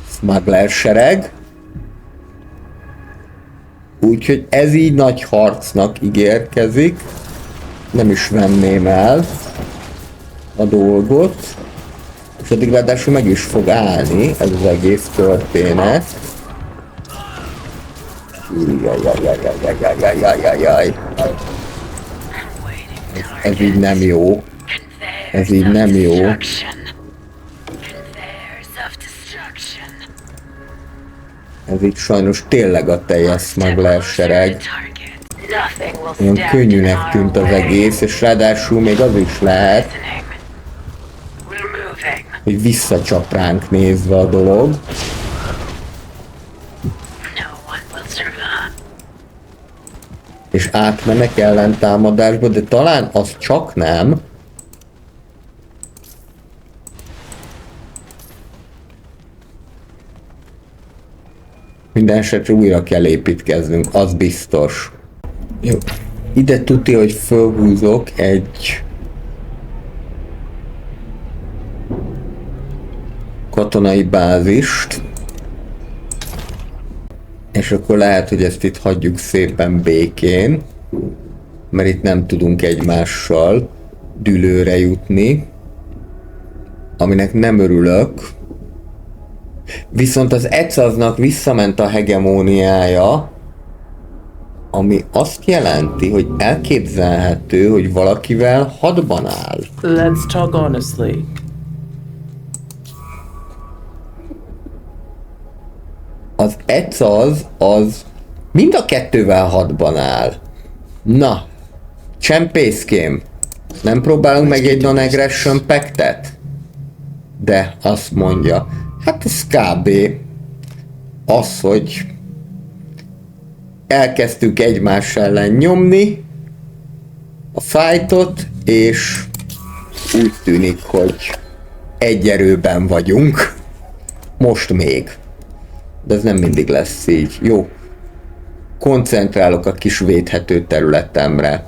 smuggler sereg. Úgyhogy ez így nagy harcnak ígérkezik. Nem is venném el a dolgot. És addig ráadásul meg is fog állni ez az egész történet. Jajjajjajjajjajjajjajjajjaj. Ez így nem jó. Ez így nem jó. Ez így sajnos tényleg a teljes smuggler sereg. Olyan könnyűnek tűnt az egész, és ráadásul még az is lehet, hogy visszacsap ránk nézve a dolog. És átmennek ellentámadásba, de talán az csak nem. Minden esetre újra kell építkeznünk, az biztos. Jó. Ide tudja, hogy fölhúzok egy katonai bázist. És akkor lehet, hogy ezt itt hagyjuk szépen békén, mert itt nem tudunk egymással dűlőre jutni, aminek nem örülök. Viszont az Ecaznak visszament a hegemóniája, ami azt jelenti, hogy elképzelhető, hogy valakivel hadban áll. Let's talk honestly. Az Ecaz az mind a kettővel hadban áll. Na, csempészkém, nem próbálunk meg egy non-aggression pactet? De azt mondja, hát ez kb. Az, hogy elkezdtük egymás ellen nyomni a fightot, és úgy tűnik, hogy egy erőben vagyunk. Most még. De ez nem mindig lesz így. Jó. Koncentrálok a kis védhető területemre.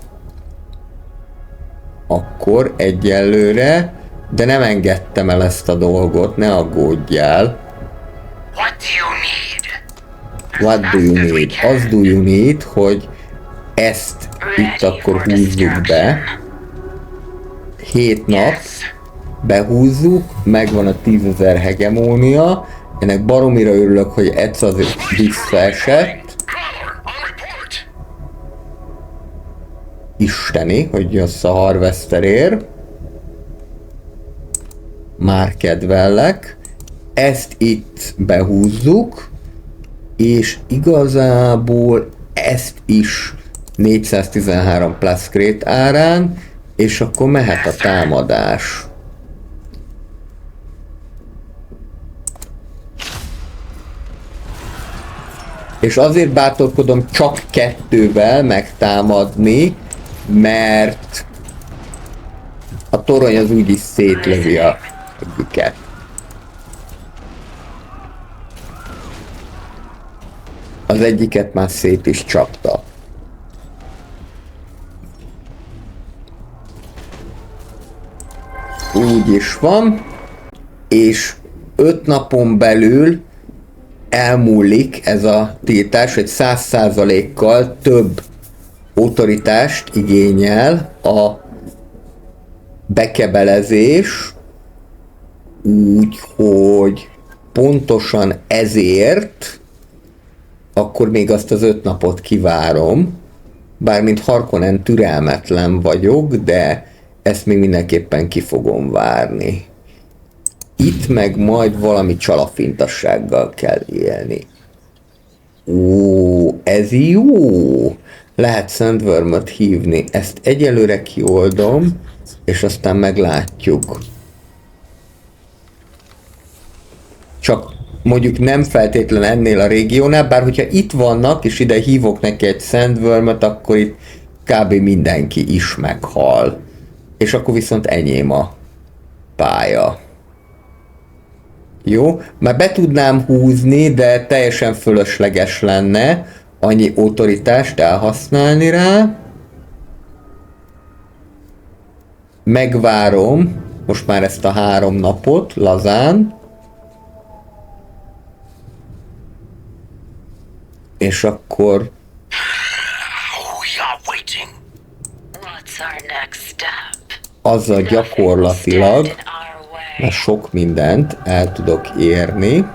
Akkor egyelőre, de nem engedtem el ezt a dolgot, ne aggódjál. What do you need? What do you need? Az do you need, hogy ezt itt akkor húzzuk be. 7 nap. Behúzzuk, megvan a 10.000 hegemónia. Ennek baromira örülök, hogy egyszer azért visszaesett. Isteni, hogy jössz a Harvesterért. Már kedvellek. Ezt itt behúzzuk, és igazából ezt is 413 plusz crate árán, és akkor mehet a támadás. És azért bátorkodom csak 2-vel megtámadni, mert a torony az úgyis szétlövi a büket. Az egyiket már szét is csapta. Úgy is van, és 5 napon belül elmúlik ez a tiltás, hogy 100%-kal több autoritást igényel a bekebelezés, úgyhogy pontosan ezért akkor még azt az 5 napot kivárom, bármint Harkonnen türelmetlen vagyok, de ezt még mindenképpen ki fogom várni. Itt meg majd valami csalafintassággal kell élni. Ó, ez jó! Lehet Sandwormot hívni. Ezt egyelőre kioldom, és aztán meglátjuk. Csak mondjuk nem feltétlen ennél a régiónál, bár hogyha itt vannak, és ide hívok neki egy Sandwormot, akkor itt kb. Mindenki is meghal. És akkor viszont enyém a pálya. Jó, már be tudnám húzni, de teljesen fölösleges lenne annyi autoritást elhasználni rá. Megvárom most már ezt a 3 napot lazán. És akkor We are waiting. What's our next step? azzal gyakorlatilag Stand in our way. mert sok mindent el tudok érni.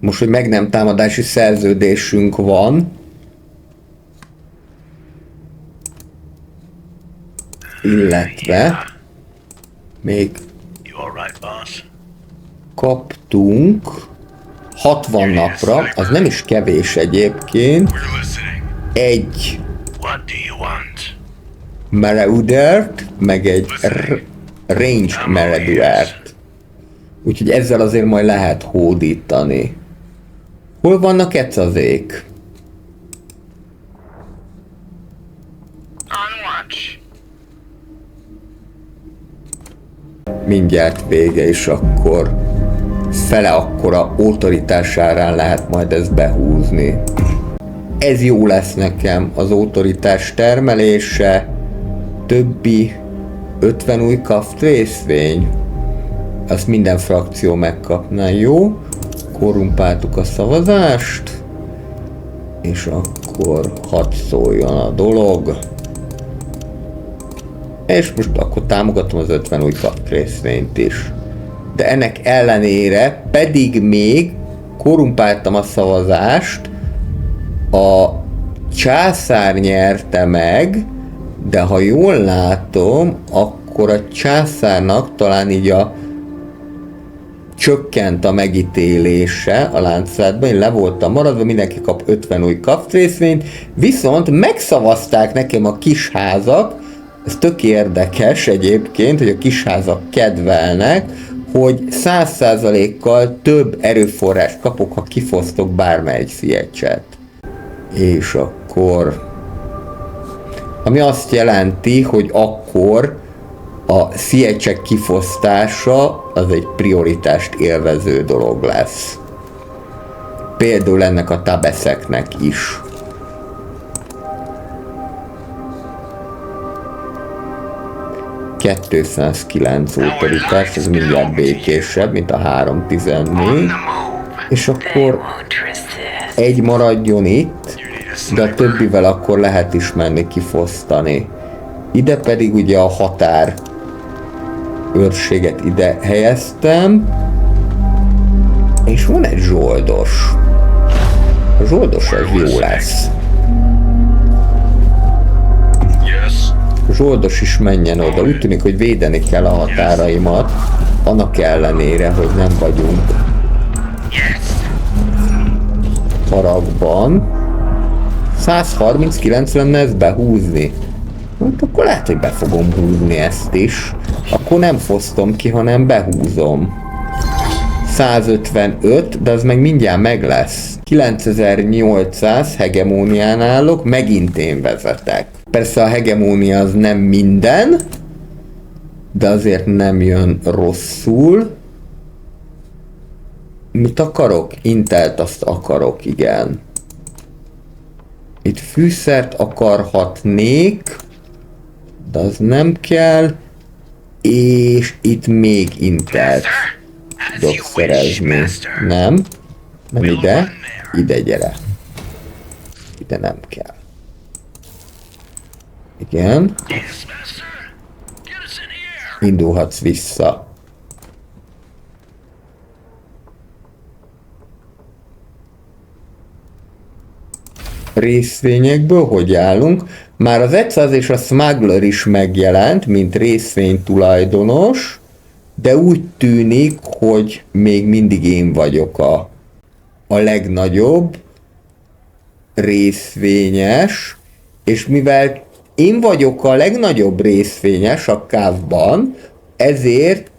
Most, hogy meg nem támadási szerződésünk van, illetve még You all right, boss? kaptunk 60 napra, az nem is kevés egyébként, We're listening. egy What do you want? Maraudert, meg egy Ranged Maraudert. Úgyhogy ezzel azért majd lehet hódítani. Hol vannak ecazék? On watch. Mindjárt vége, és akkor fele akkora autoritásárán lehet majd ezt behúzni. Ez jó lesz nekem, az autoritás termelése, többi 50 új kaft részvény. Azt minden frakció megkapná, jó? Korrumpáltuk a szavazást. És akkor hadd szóljon a dolog. És most akkor támogatom az 50 új kaft részvényt is. De ennek ellenére pedig még korrumpáltam a szavazást. A császár nyerte meg, de ha jól látom, akkor a császárnak talán így csökkent a megítélése a lánclátban, én le voltam maradva, mindenki kap 50 új kaft részvényt, viszont megszavazták nekem a kisházak, ez tök érdekes egyébként, hogy a kisházak kedvelnek, hogy 100%-kal több erőforrást kapok, ha kifosztok bármelyik Siege-et. És akkor... Ami azt jelenti, hogy akkor a Siege-ek kifosztása az egy prioritást élvező dolog lesz. Például ennek a tabeszeknek is. ...209 autoritás, ez mindjárt békésebb, mint a 314. És akkor egy maradjon itt, de a többivel akkor lehet is menni kifosztani. Ide pedig ugye a határ őrséget ide helyeztem. És van egy zsoldos. A zsoldos az jó lesz. A zsoldos is menjen oda. Úgy tűnik, hogy védeni kell a határaimat. Annak ellenére, hogy nem vagyunk haragban. 139 lenne ezt behúzni. Hát akkor lehet, hogy be fogom húzni ezt is. Akkor nem fosztom ki, hanem behúzom. 155, de az meg mindjárt meg lesz. 9800 hegemónián állok, megint én vezetek. Persze a hegemónia az nem minden, de azért nem jön rosszul. Mit akarok? Intelt azt akarok, igen. Itt fűszert akarhatnék, de az nem kell, és itt még intelt tudok szerezni. Nem ide, ide gyere. Ide nem kell. Igen. Indulhatsz vissza. Részvényekből hogy állunk? Már az 100 és a Smuggler is megjelent, mint részvény tulajdonos, de úgy tűnik, hogy még mindig én vagyok a legnagyobb részvényes, és mivel én vagyok a legnagyobb részvényes a KAV-ban, ezért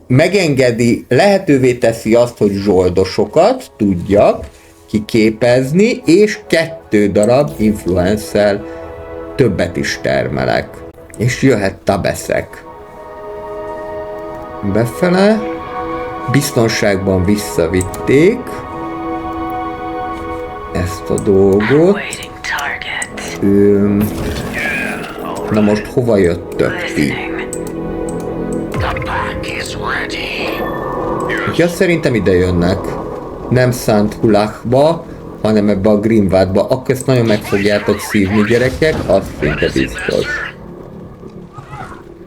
megengedi, lehetővé teszi azt, hogy zsoldosokat tudjak kiképezni, és 2 darab influencer többet is termelek. És jöhet tabeszek. Befele. Biztonságban visszavitték ezt a dolgot. Na most hova jöttök ti? Ja, szerintem ide jönnek. Nem Szent Hulachba, hanem ebbe a Grimvádba. Akkor ezt nagyon meg fogjátok szívni, gyerekek, az szinte biztos.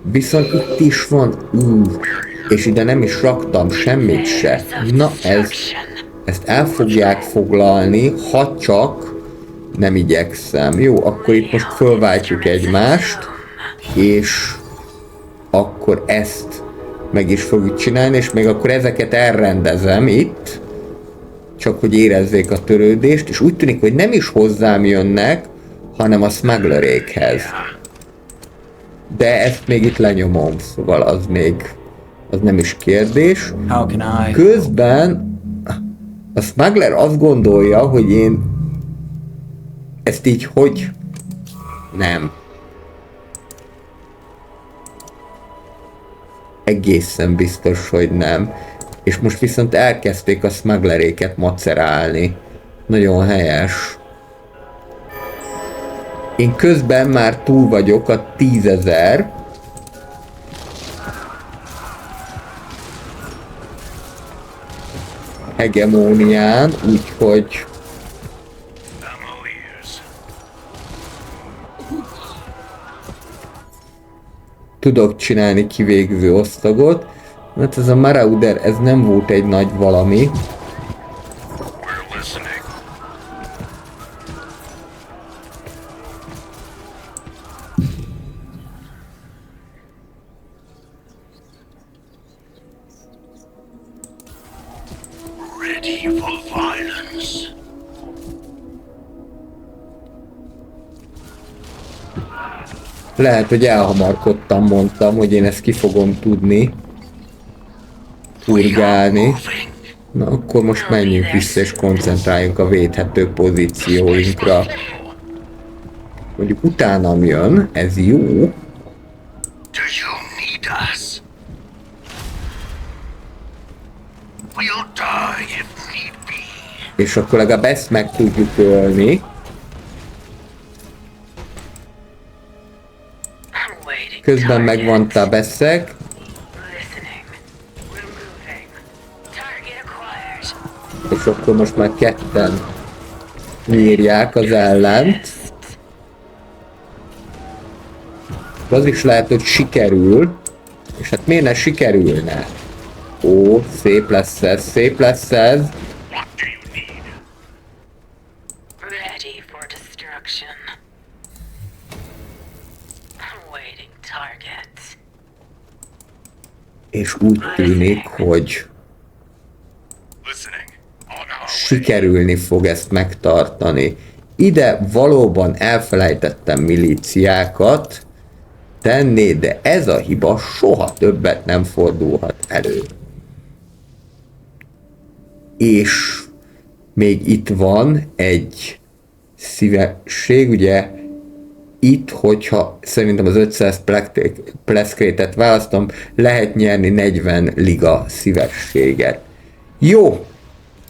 Viszont itt is van, és ide nem is raktam semmit se. Na ezt el fogják foglalni, ha csak nem igyekszem. Jó, akkor itt most fölváltjuk egymást, és akkor ezt meg is fogjuk csinálni, és még akkor ezeket elrendezem itt, csak hogy érezzék a törődést, és úgy tűnik, hogy nem is hozzám jönnek, hanem a Smugglerékhez. De ezt még itt lenyomom, szóval az nem is kérdés. Közben a Smuggler azt gondolja, hogy én ezt így hogy? Nem. Egészen biztos, hogy nem. És most viszont elkezdték a Smuggleréket macerálni. Nagyon helyes. Én közben már túl vagyok a 10 000 hegemónián, úgyhogy tudok csinálni kivégző osztagot. Hát ez a Marauder, ez nem volt egy nagy valami. Ready for violence. Lehet, hogy elhamarkodtam, mondtam, hogy én ezt ki fogom tudni purgálni. Na, akkor most menjünk vissza és koncentráljunk a védhető pozícióinkra. Mondjuk utánam jön, ez jó. Do you need us? We'll die if need be. És akkor legalább ezt meg tudjuk ölni. I'm waiting. Közben megvan Tabeszek. Listening. Removing. Target acquired. És akkor most már ketten nyírják az ellent. Az is lehet, hogy sikerül. És hát miért ne sikerülne? Ó, szép lesz ez, szép lesz ez. What do you need? Ready for destruction. I'm waiting. Target. És úgy tűnik, hogy Listening. On our way. sikerülni fog ezt megtartani. Ide valóban elfelejtettem milíciákat tenni, de ez a hiba soha többet nem fordulhat elő. És még itt van egy szívesség, ugye itt, hogyha szerintem az 500 pleszkrétet választom, lehet nyerni 40 liga szívességet. Jó,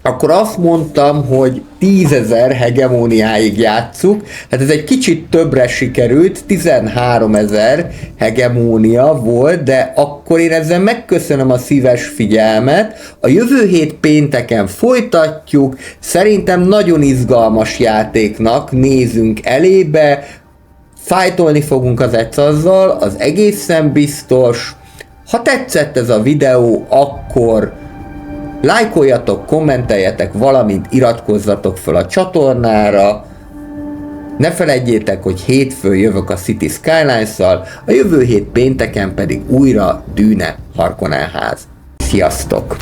akkor azt mondtam, hogy 10.000 hegemóniáig játsszuk, hát ez egy kicsit többre sikerült, 13.000 hegemónia volt, de akkor én ezzel megköszönöm a szíves figyelmet, a jövő hét pénteken folytatjuk, szerintem nagyon izgalmas játéknak nézünk elébe, fájtolni fogunk az ECAZ-zal, az egészen biztos. Ha tetszett ez a videó, akkor lájkoljatok, kommenteljetek, valamint iratkozzatok fel a csatornára. Ne felejtjétek, hogy hétfőn jövök a City Skylines-szal, a jövő hét pénteken pedig újra Dűne Harkonnen ház. Sziasztok!